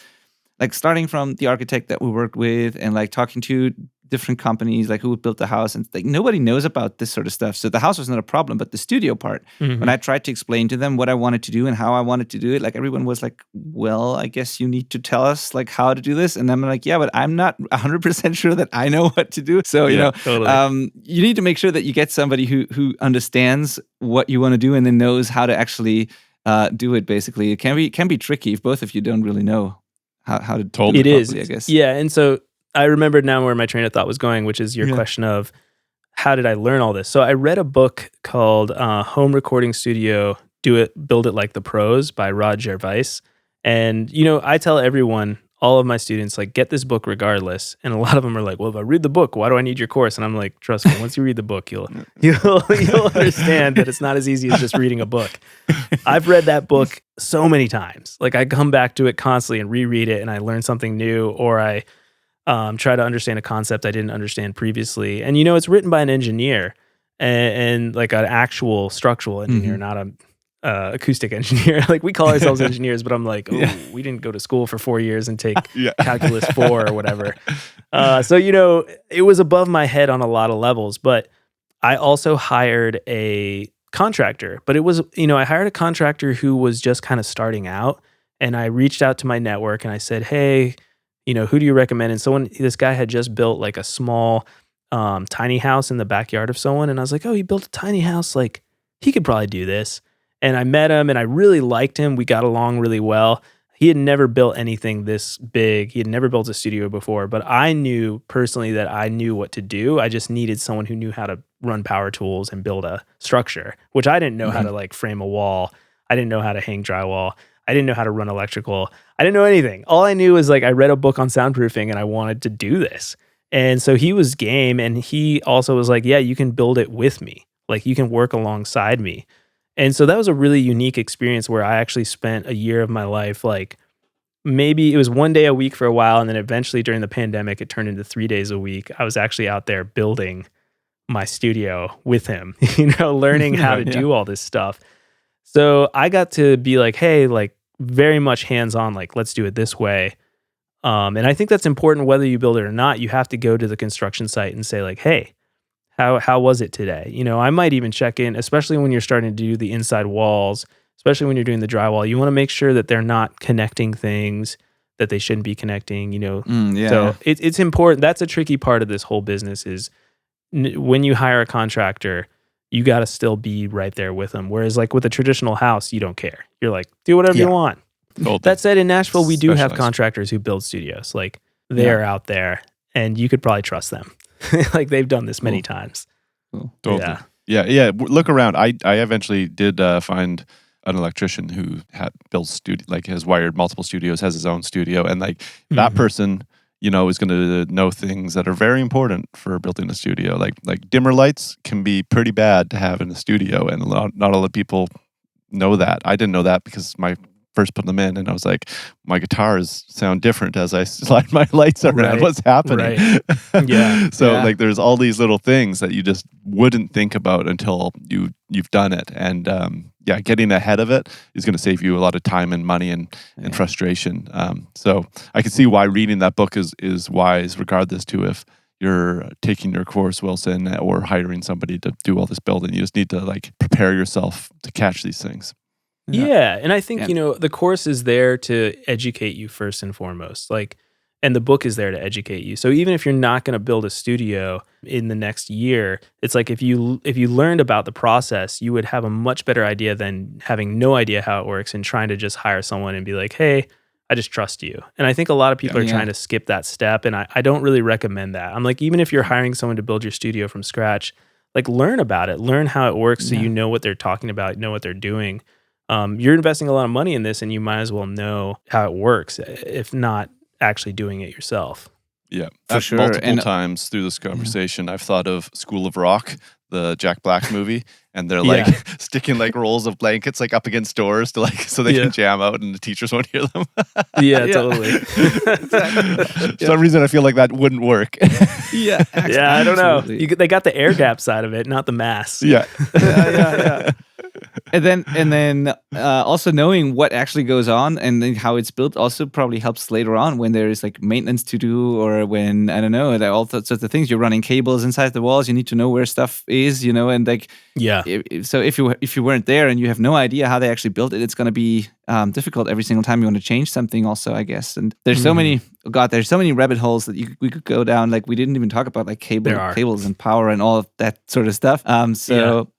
like starting from the architect that we worked with and like talking to different companies, like who built the house, and like nobody knows about this sort of stuff. So the house was not a problem, but the studio part, when I tried to explain to them what I wanted to do and how I wanted to do it, like everyone was like, well, I guess you need to tell us like how to do this. And I'm like, yeah, but I'm not 100% sure that I know what to do. So, totally. You need to make sure that you get somebody who understands what you want to do and then knows how to actually do it, basically. It can be tricky if both of you don't really know how to do it properly, I guess. Yeah, and so I remembered now where my train of thought was going, which is your question of how did I learn all this? So I read a book called Home Recording Studio, Build It Like the Pros by Rod Gervais. And, I tell everyone, all of my students, like, get this book regardless. And a lot of them are like, well, if I read the book, why do I need your course? And I'm like, trust me, once you read the book, you'll understand that it's not as easy as just reading a book. I've read that book so many times. Like, I come back to it constantly and reread it, and I learn something new, or I try to understand a concept I didn't understand previously. And, it's written by an engineer and like an actual structural engineer, not a acoustic engineer. Like, we call ourselves engineers, but I'm like, we didn't go to school for 4 years and take calculus 4 or whatever. So, it was above my head on a lot of levels, but I also hired a contractor. But it was, I hired a contractor who was just kind of starting out, and I reached out to my network and I said, hey, who do you recommend? And this guy had just built like a small, tiny house in the backyard of someone. And I was like, oh, he built a tiny house. Like, he could probably do this. And I met him and I really liked him. We got along really well. He had never built anything this big. He had never built a studio before, but I knew personally that I knew what to do. I just needed someone who knew how to run power tools and build a structure, which I didn't know how to like frame a wall. I didn't know how to hang drywall. I didn't know how to run electrical. I didn't know anything. All I knew was like I read a book on soundproofing and I wanted to do this. And so he was game, and he also was like, yeah, you can build it with me. Like, you can work alongside me. And so that was a really unique experience where I actually spent a year of my life, like maybe it was 1 day a week for a while. And then eventually during the pandemic, it turned into 3 days a week. I was actually out there building my studio with him, learning how to do all this stuff. So I got to be like, hey, like very much hands-on, like, let's do it this way. And I think that's important whether you build it or not. You have to go to the construction site and say like, hey, how was it today? I might even check in, especially when you're starting to do the inside walls, especially when you're doing the drywall. You want to make sure that they're not connecting things that they shouldn't be connecting, So it's important. That's a tricky part of this whole business is when you hire a contractor, you got to still be right there with them. Whereas like with a traditional house, you don't care. You're like, do whatever you want. That said, in Nashville, we do have contractors who build studios. Like, they're out there and you could probably trust them. Like, they've done this many times. Totally. Yeah. Look around. I eventually did find an electrician who had built studio, like has wired multiple studios, has his own studio, and like that person, is going to know things that are very important for building a studio. Like dimmer lights can be pretty bad to have in a studio, and not a lot of people know that. I didn't know that because my first put them in, and I was like, my guitars sound different as I slide my lights around. What's happening? Yeah. So like there's all these little things that you just wouldn't think about until you've done it. And getting ahead of it is going to save you a lot of time and money and frustration. So I can see why reading that book is wise, regardless to if you're taking your course, Wilson, or hiring somebody to do all this building. You just need to like prepare yourself to catch these things. Yeah. And I think, the course is there to educate you first and foremost. Like, and the book is there to educate you. So even if you're not going to build a studio in the next year, it's like if you learned about the process, you would have a much better idea than having no idea how it works and trying to just hire someone and be like, hey, I just trust you. And I think a lot of people are trying to skip that step. And I don't really recommend that. I'm like, even if you're hiring someone to build your studio from scratch, like learn about it, learn how it works so you know what they're talking about, know what they're doing. You're investing a lot of money in this and you might as well know how it works, if not actually doing it yourself. Yeah, for sure. Multiple times through this conversation, I've thought of School of Rock, the Jack Black movie, and they're like sticking like rolls of blankets like up against doors to like so they can jam out and the teachers won't hear them. Totally. For some reason, I feel like that wouldn't work. Yeah, I don't know. They got the air gap side of it, not the mass. Yeah. And then also knowing what actually goes on and then how it's built also probably helps later on when there is like maintenance to do, or when, I don't know, all sorts of things. You're running cables inside the walls. You need to know where stuff is, and like, so if you weren't there and you have no idea how they actually built it, it's going to be difficult every single time you want to change something also, I guess. And there's so many, there's so many rabbit holes that we could go down. Like we didn't even talk about like cables and power and all of that sort of stuff. And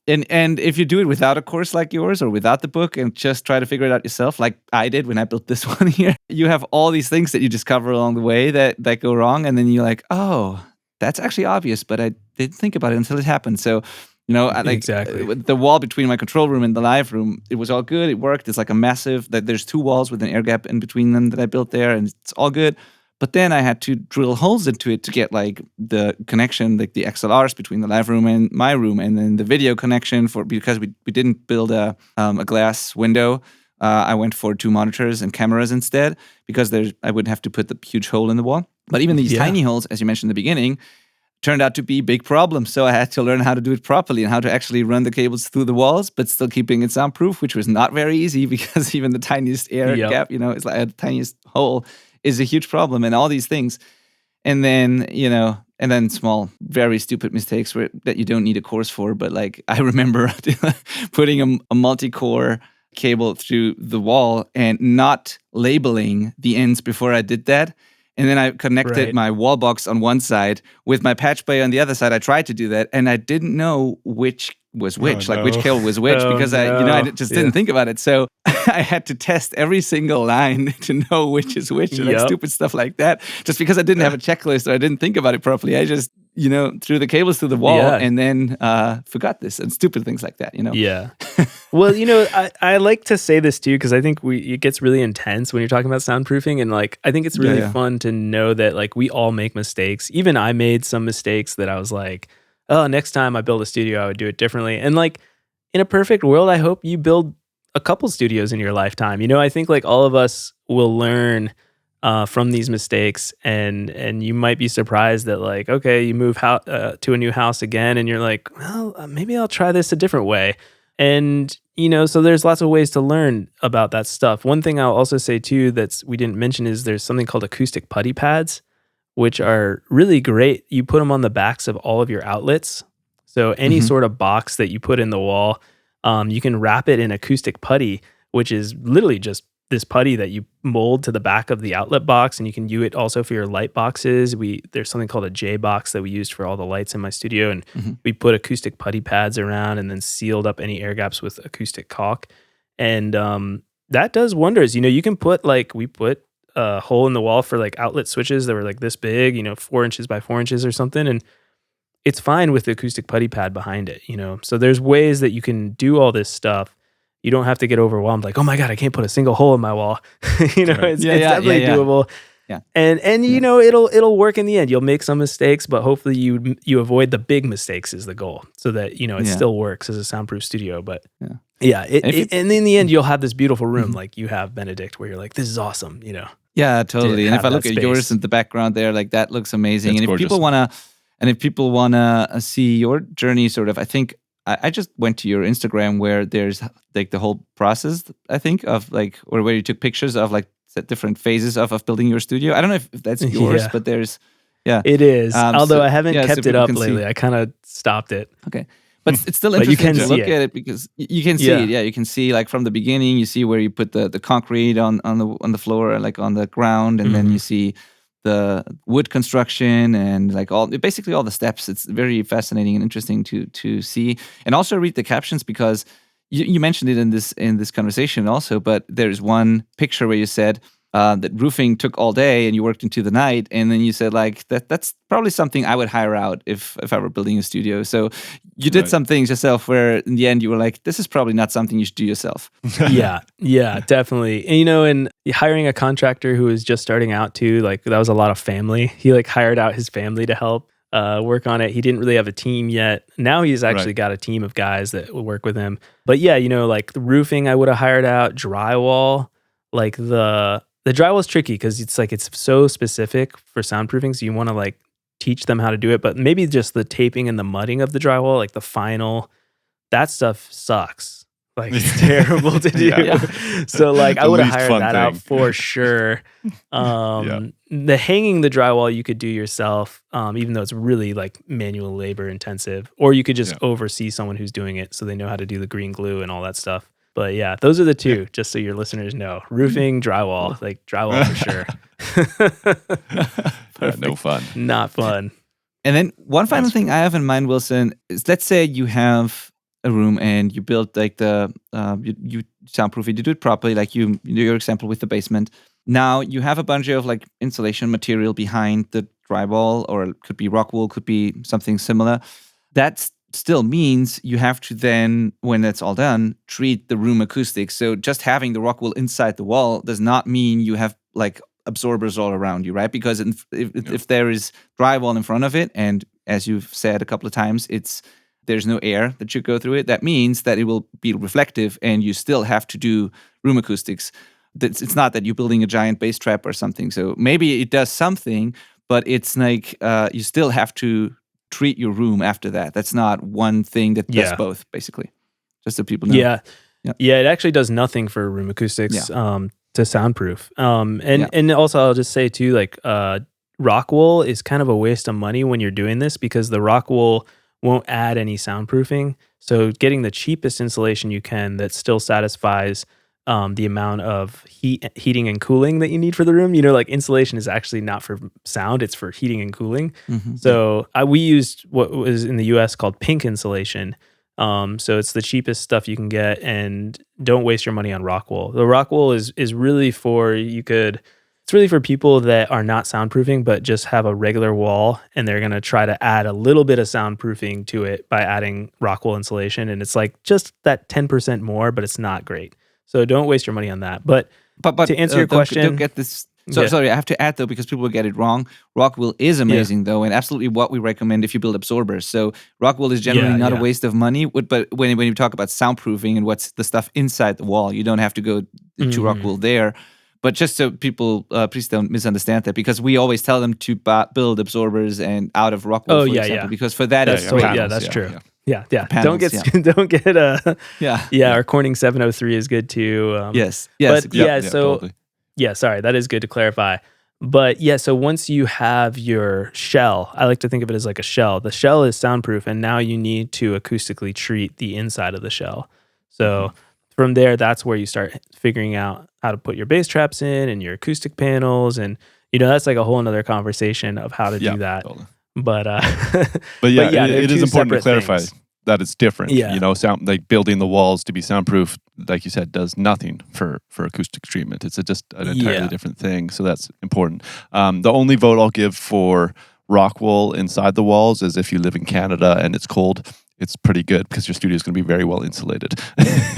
if you do it without a course like yours or without the book and just try to figure it out yourself, like I did when I built this one here, you have all these things that you discover along the way that go wrong. And then you're like, oh, that's actually obvious, but I didn't think about it until it happened. So, the wall between my control room and the live room, it was all good. It worked. It's like a massive, there's two walls with an air gap in between them that I built there, and it's all good. But then I had to drill holes into it to get like the connection, like the XLRs between the live room and my room, and then the video connection because we didn't build a glass window. I went for 2 monitors and cameras instead because I wouldn't have to put the huge hole in the wall. But even these tiny holes, as you mentioned in the beginning, turned out to be big problems. So I had to learn how to do it properly and how to actually run the cables through the walls, but still keeping it soundproof, which was not very easy because even the tiniest air gap, it's like the tiniest hole is a huge problem, and all these things. And then, and then small, very stupid mistakes that you don't need a course for. But like, I remember putting a multi-core cable through the wall and not labeling the ends before I did that. And then I connected my wall box on one side with my patch bay on the other side. I tried to do that, and I didn't know which was which, which cable was which, because I just didn't think about it. So I had to test every single line to know which is which, and like stupid stuff like that. Just because I didn't have a checklist or I didn't think about it properly, I just threw the cables through the wall and then forgot this, and stupid things like that. Yeah. Well, I like to say this too because I think it gets really intense when you're talking about soundproofing, and like I think it's really fun to know that like we all make mistakes. Even I made some mistakes that I was like, oh, next time I build a studio, I would do it differently. And like in a perfect world, I hope you build a couple studios in your lifetime. I think like all of us will learn from these mistakes, and you might be surprised that like, okay, you move to a new house again, and you're like, well, maybe I'll try this a different way. And so there's lots of ways to learn about that stuff. One thing I'll also say too we didn't mention is there's something called acoustic putty pads, which are really great. You put them on the backs of all of your outlets. So any sort of box that you put in the wall, you can wrap it in acoustic putty, which is literally just this putty that you mold to the back of the outlet box, and you can use it also for your light boxes. There's something called a J box that we used for all the lights in my studio, and we put acoustic putty pads around and then sealed up any air gaps with acoustic caulk, and that does wonders. You can put we put a hole in the wall for like outlet switches that were like this big, 4 inches by 4 inches or something, and it's fine with the acoustic putty pad behind it. So there's ways that you can do all this stuff. You don't have to get overwhelmed like, oh my God, I can't put a single hole in my wall. It's definitely doable. Yeah. And you know, it'll work in the end. You'll make some mistakes, but hopefully you avoid the big mistakes is the goal, so that, you know, it still works as a soundproof studio. But and in the end, you'll have this beautiful room like you have, Benedikt, where you're like, this is awesome, you know. Yeah, totally. And if I look at yours in the background there, like that looks amazing. And if people wanna see your journey, sort of, I think I just went to your Instagram where there's like the whole process, I think, of like, or where you took pictures of like the different phases of building your studio. I don't know if that's yours, but there's, it is. Although I haven't kept it up lately. I kind of stopped it. Okay. But it's still interesting to look at it because you can see it. Yeah, you can see like from the beginning, you see where you put the concrete on the floor, like on the ground, and then you see the wood construction and like basically all the steps. It's very fascinating and interesting to see, and also read the captions because you mentioned it in this conversation also. But there's one picture where you said that roofing took all day and you worked into the night, and then you said like that's probably something I would hire out if I were building a studio. So you did some things yourself where in the end you were like, this is probably not something you should do yourself. yeah, definitely. And, you know, and hiring a contractor who was just starting out too, like that was a lot of family. He like hired out his family to help work on it. He didn't really have a team yet. Now he's actually got a team of guys that will work with him. But yeah, you know, like the roofing I would have hired out, drywall, like the drywall is tricky because it's like it's so specific for soundproofing, so you want to like teach them how to do it. But maybe just the taping and the mudding of the drywall, like the final, that stuff sucks. Like it's terrible to do. So like I would have hired that out for sure. The hanging the drywall you could do yourself, even though it's really like manual labor intensive, or you could just oversee someone who's doing it so they know how to do the green glue and all that stuff. But yeah, those are the two, just so your listeners know. Roofing, drywall, like drywall for sure. No fun. Not fun. And then one final thing I have in mind, Wilson, is let's say you have a room and you build like you soundproof it, you do it properly, like your example with the basement. Now you have a bunch of like insulation material behind the drywall, or it could be rock wool, could be something similar. That's still means you have to then, when that's all done, treat the room acoustics. So just having the rock wool inside the wall does not mean you have like absorbers all around you, right? Because if there is drywall in front of it, and as you've said a couple of times, there's no air that should go through it, that means that it will be reflective and you still have to do room acoustics. It's not that you're building a giant bass trap or something. So maybe it does something, but it's like you still have to treat your room after that. That's not one thing that does both, basically. Just so people know. Yeah, it actually does nothing for room acoustics to soundproof. And also I'll just say too, like rock wool is kind of a waste of money when you're doing this because the rock wool won't add any soundproofing. So getting the cheapest insulation you can that still satisfies the amount of heating and cooling that you need for the room. You know, like insulation is actually not for sound, it's for heating and cooling. Mm-hmm. So we used what was in the US called pink insulation. So it's the cheapest stuff you can get, and don't waste your money on rock wool. The rock wool is really it's really for people that are not soundproofing, but just have a regular wall and they're going to try to add a little bit of soundproofing to it by adding rock wool insulation. And it's like just that 10% more, but it's not great. So don't waste your money on that. But to answer your question, don't get this. Sorry, I have to add though, because people will get it wrong. Rock wool is amazing though, and absolutely what we recommend if you build absorbers. So rock wool is generally not a waste of money. But when you talk about soundproofing and what's the stuff inside the wall, you don't have to go to rock wool there. But just so people, please don't misunderstand that, because we always tell them to build absorbers and out of rock wool, for example, because for that it's that's true. Yeah. Panels, don't get our Corning 703 is good too. Yes. But totally. Sorry, that is good to clarify. But so once you have your shell, I like to think of it as like a shell. The shell is soundproof, and now you need to acoustically treat the inside of the shell. So from there, that's where you start figuring out how to put your bass traps in and your acoustic panels, and that's like a whole another conversation of how to do that. Totally. But it is important to clarify that it's different. Yeah. Sound, like building the walls to be soundproof, like you said, does nothing for acoustic treatment. It's just an entirely different thing. So that's important. The only vote I'll give for rock wool inside the walls is if you live in Canada and it's cold. It's pretty good because your studio is going to be very well insulated.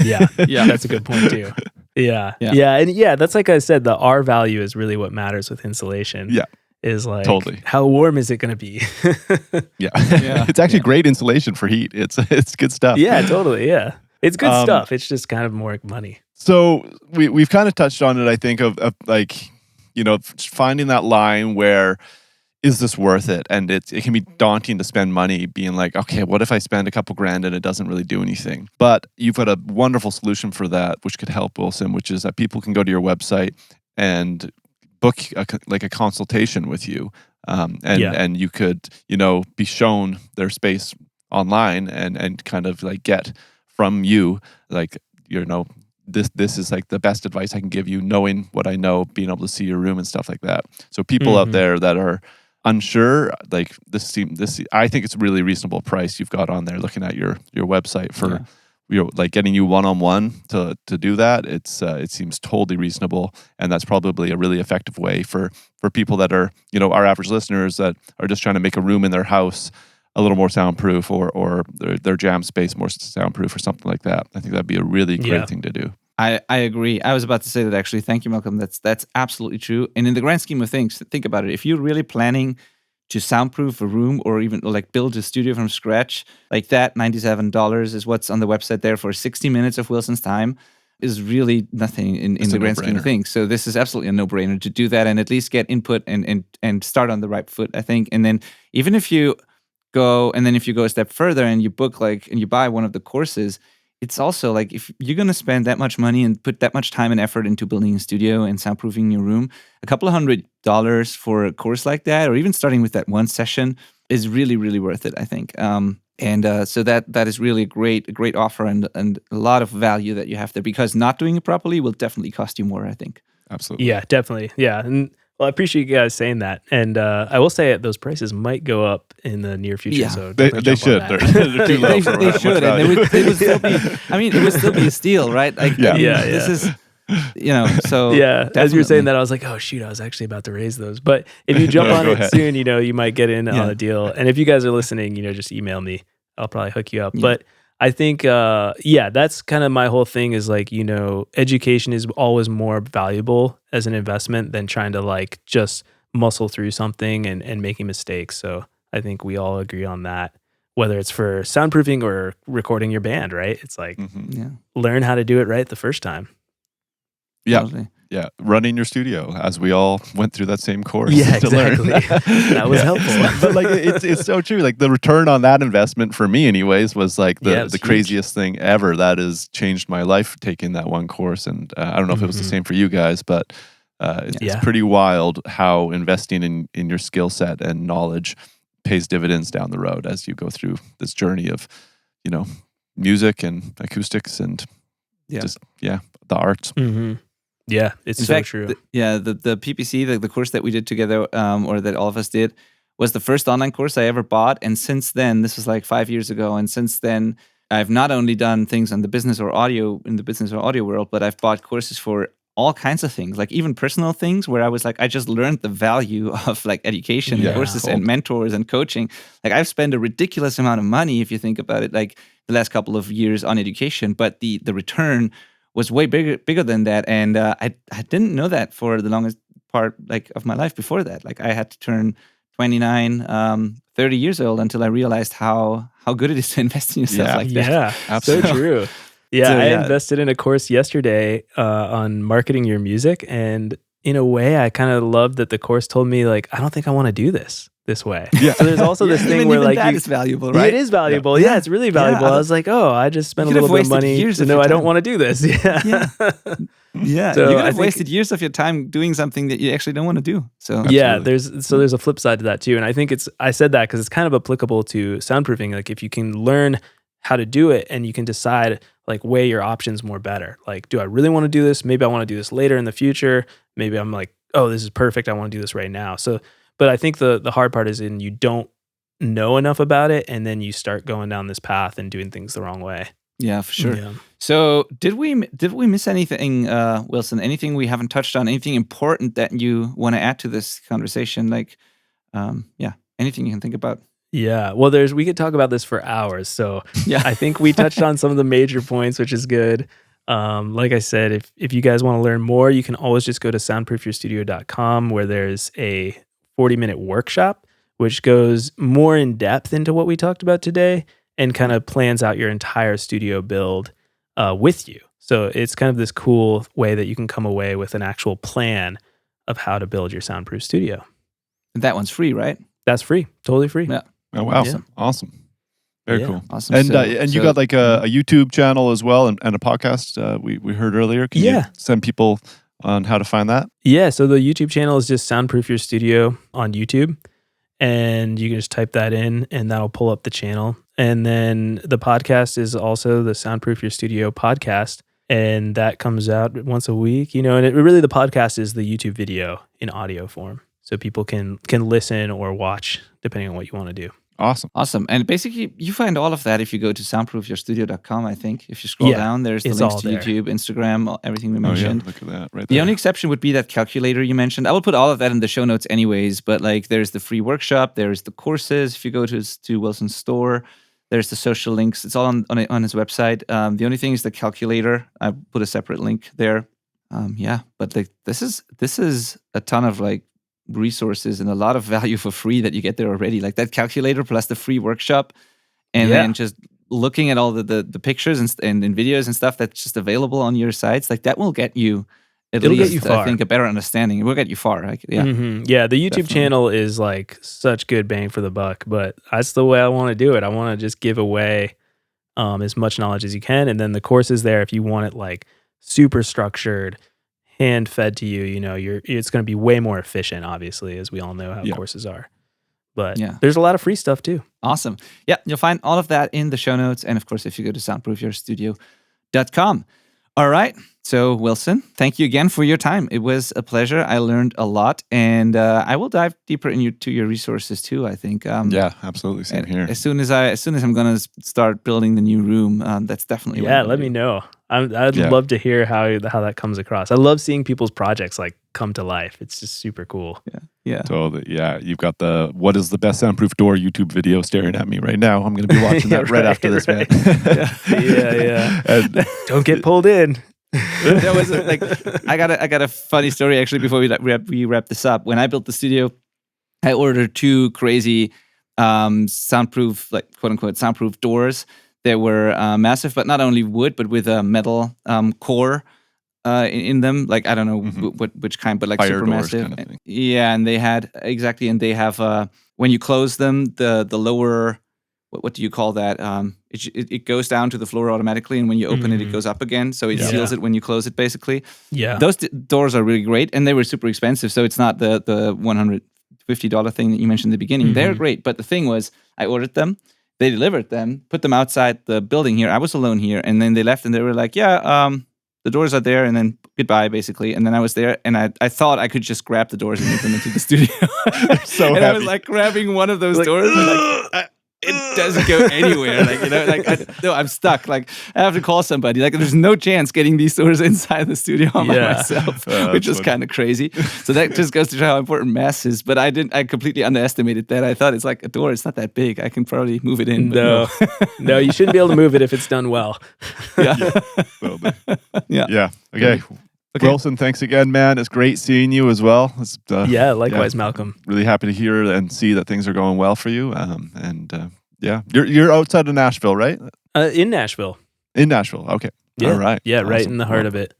Yeah, that's a good point too. And that's like I said, the R value is really what matters with insulation. Yeah. Is like, totally. How warm is it going to be? It's actually great insulation for heat. It's good stuff. Yeah, totally. Yeah. It's good stuff. It's just kind of more money. So we've kind of touched on it, I think, of like, finding that line where, is this worth it? And it can be daunting to spend money being like, okay, what if I spend a couple grand and it doesn't really do anything? But you've got a wonderful solution for that, which could help, Wilson, which is that people can go to your website and book a consultation with you. And you could, be shown their space online and kind of like get from you, like, this is like the best advice I can give you, knowing what I know, being able to see your room and stuff like that. So people out there that are unsure, like this, I think it's a really reasonable price you've got on there. Looking at your website for, like getting you one-on-one to do that, it seems totally reasonable, and that's probably a really effective way for people that are, our average listeners that are just trying to make a room in their house a little more soundproof, or their jam space more soundproof, or something like that. I think that'd be a really great thing to do. I agree. I was about to say that actually. Thank you, Malcolm. That's absolutely true. And in the grand scheme of things, think about it. If you're really planning to soundproof a room, or even like build a studio from scratch, like that $97 is what's on the website there for 60 minutes of Wilson's time, is really nothing in the grand scheme of things. So this is absolutely a no-brainer to do that and at least get input and start on the right foot, I think. And then even if you go a step further and you book and you buy one of the courses, it's also like, if you're going to spend that much money and put that much time and effort into building a studio and soundproofing your room, a couple of $100 for a course like that, or even starting with that one session, is really, really worth it, I think. So that is really a great offer and a lot of value that you have there, because not doing it properly will definitely cost you more, I think. Absolutely. Yeah, definitely. Yeah. And well, I appreciate you guys saying that. And I will say those prices might go up in the near future. Yeah. So they should. They're too low for they should. And it would still be, it would still be a steal, right? Like, this is, so. Yeah. Definitely. As you were saying that, I was like, oh, shoot, I was actually about to raise those. But if you jump on it soon, you might get in on a deal. And if you guys are listening, just email me. I'll probably hook you up. Yeah. But I think, that's kind of my whole thing is like, education is always more valuable as an investment than trying to like just muscle through something and making mistakes. So I think we all agree on that, whether it's for soundproofing or recording your band, right? It's like, learn how to do it right the first time. Yeah. Totally. Yeah, running your studio, as we all went through that same course. Yeah, exactly. That was helpful. But like, it's so true. Like the return on that investment for me, anyways, was like the craziest thing ever. That has changed my life, taking that one course. And I don't know if it was the same for you guys, but it's pretty wild how investing in your skill set and knowledge pays dividends down the road as you go through this journey of, music and acoustics and the arts. Mm-hmm. Yeah, it's so true. The PPC, the course that we did together, or that all of us did, was the first online course I ever bought. And since then, this was like 5 years ago, and since then, I've not only done things on the business or audio world, but I've bought courses for all kinds of things, like even personal things where I was like, I just learned the value of like education and courses and mentors and coaching. Like I've spent a ridiculous amount of money, if you think about it, like the last couple of years on education, but the return was way bigger than that, and I didn't know that for the longest part of my life before that. Like I had to turn 29, 30 years old until I realized how good it is to invest in yourself like that. Yeah, absolutely. So true. Yeah, I invested in a course yesterday on marketing your music, and in a way, I kind of loved that the course told me like, I don't think I want to do this way. Yeah. So there's also this thing where like that is valuable, right? It is valuable. Yeah, it's really valuable. I was like, oh, I just spent a little bit of money to know I don't want to do this. Yeah. So you could have wasted years of your time doing something that you actually don't want to do. So there's a flip side to that too. And I think I said that because it's kind of applicable to soundproofing. Like if you can learn how to do it and you can decide like weigh your options more better. Like, do I really want to do this? Maybe I want to do this later in the future. Maybe I'm like, oh, this is perfect. I want to do this right now. So but I think the hard part is you don't know enough about it, and then you start going down this path and doing things the wrong way. Yeah, for sure. Yeah. So did we miss anything, Wilson? Anything we haven't touched on? Anything important that you want to add to this conversation? Like, anything you can think about? Yeah, well, we could talk about this for hours. So I think we touched on some of the major points, which is good. Like I said, if you guys want to learn more, you can always just go to soundproofyourstudio.com, where there's a 40-minute workshop, which goes more in depth into what we talked about today and kind of plans out your entire studio build with you. So it's kind of this cool way that you can come away with an actual plan of how to build your soundproof studio. And that one's free, right? That's free. Totally free. Yeah. Oh, wow. Awesome. Very cool. Awesome. And you got like a YouTube channel as well and a podcast we heard earlier. Can you send people on how to find that? Yeah. So the YouTube channel is just Soundproof Your Studio on YouTube. And you can just type that in and that'll pull up the channel. And then the podcast is also the Soundproof Your Studio podcast. And that comes out once a week, and really the podcast is the YouTube video in audio form. So people can listen or watch depending on what you want to do. Awesome. And basically, you find all of that if you go to soundproofyourstudio.com, I think. If you scroll down, there's the links to YouTube, Instagram, everything we mentioned. Look at that right there. The only exception would be that calculator you mentioned. I will put all of that in the show notes anyways, but like there's the free workshop, there's the courses. If you go to Wilson's store, there's the social links. It's all on his website. The only thing is the calculator. I put a separate link there. But like this is a ton of like resources and a lot of value for free that you get there already. Like that calculator plus the free workshop, and then just looking at all the pictures and videos and stuff that's just available on your sites. Like that will get you It'll get you far. I think a better understanding. It will get you far. Like, the YouTube channel is like such good bang for the buck, but that's the way I want to do it. I want to just give away as much knowledge as you can, and then the course is there if you want it like super structured, hand fed to you. It's going to be way more efficient, obviously, as we all know how courses are. But there's a lot of free stuff too. Awesome. Yeah, you'll find all of that in the show notes, and of course, if you go to soundproofyourstudio.com. All right. So, Wilson, thank you again for your time. It was a pleasure. I learned a lot, and I will dive deeper into your resources too, I think. Absolutely. Same here. As soon as I'm going to start building the new room, that's definitely let me know. I'd love to hear how that comes across. I love seeing people's projects like come to life. It's just super cool. Yeah. Totally. Yeah. You've got the what is the best soundproof door YouTube video staring at me right now. I'm going to be watching that right after this, man. And don't get pulled in. That was like I got a funny story actually before we wrap this up. When I built the studio, I ordered 2 crazy soundproof, like quote unquote soundproof doors. They were massive, but not only wood, but with a metal core in them. Like I don't know which kind, but like fire super massive. Kind of thing. Yeah, and they had and they have when you close them, the lower. What do you call that? It goes down to the floor automatically, and when you open it, it goes up again. So it seals it when you close it, basically. Yeah. Those doors are really great, and they were super expensive. So it's not the $150 thing that you mentioned in the beginning. They're great, but the thing was, I ordered them, they delivered them, put them outside the building here. I was alone here, and then they left, and they were like, the doors are there, and then goodbye, basically. And then I was there, and I thought I could just grab the doors and move them into the studio. So and happy. I was like grabbing one of those doors, and it doesn't go anywhere. I'm stuck. Like I have to call somebody. Like there's no chance getting these doors inside the studio by myself, which is kind of crazy. So that just goes to show how important mass is. But I completely underestimated that. I thought it's like a door. It's not that big. I can probably move it in. No, you shouldn't be able to move it if it's done well. Yeah. Okay. Wilson, thanks again, man. It's great seeing you as well. Likewise, Malcolm. Really happy to hear and see that things are going well for you. You're outside of Nashville, right? In Nashville. In Nashville, okay. Yeah. All right. Yeah, awesome. Right in the heart of it.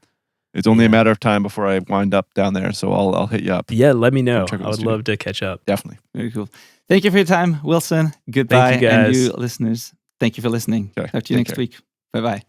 It's only a matter of time before I wind up down there, so I'll hit you up. Yeah, let me know. I would love to catch up. Definitely. Very cool. Thank you for your time, Wilson. Goodbye, and you listeners. Thank you for listening. Okay. Talk to you next week. Bye-bye.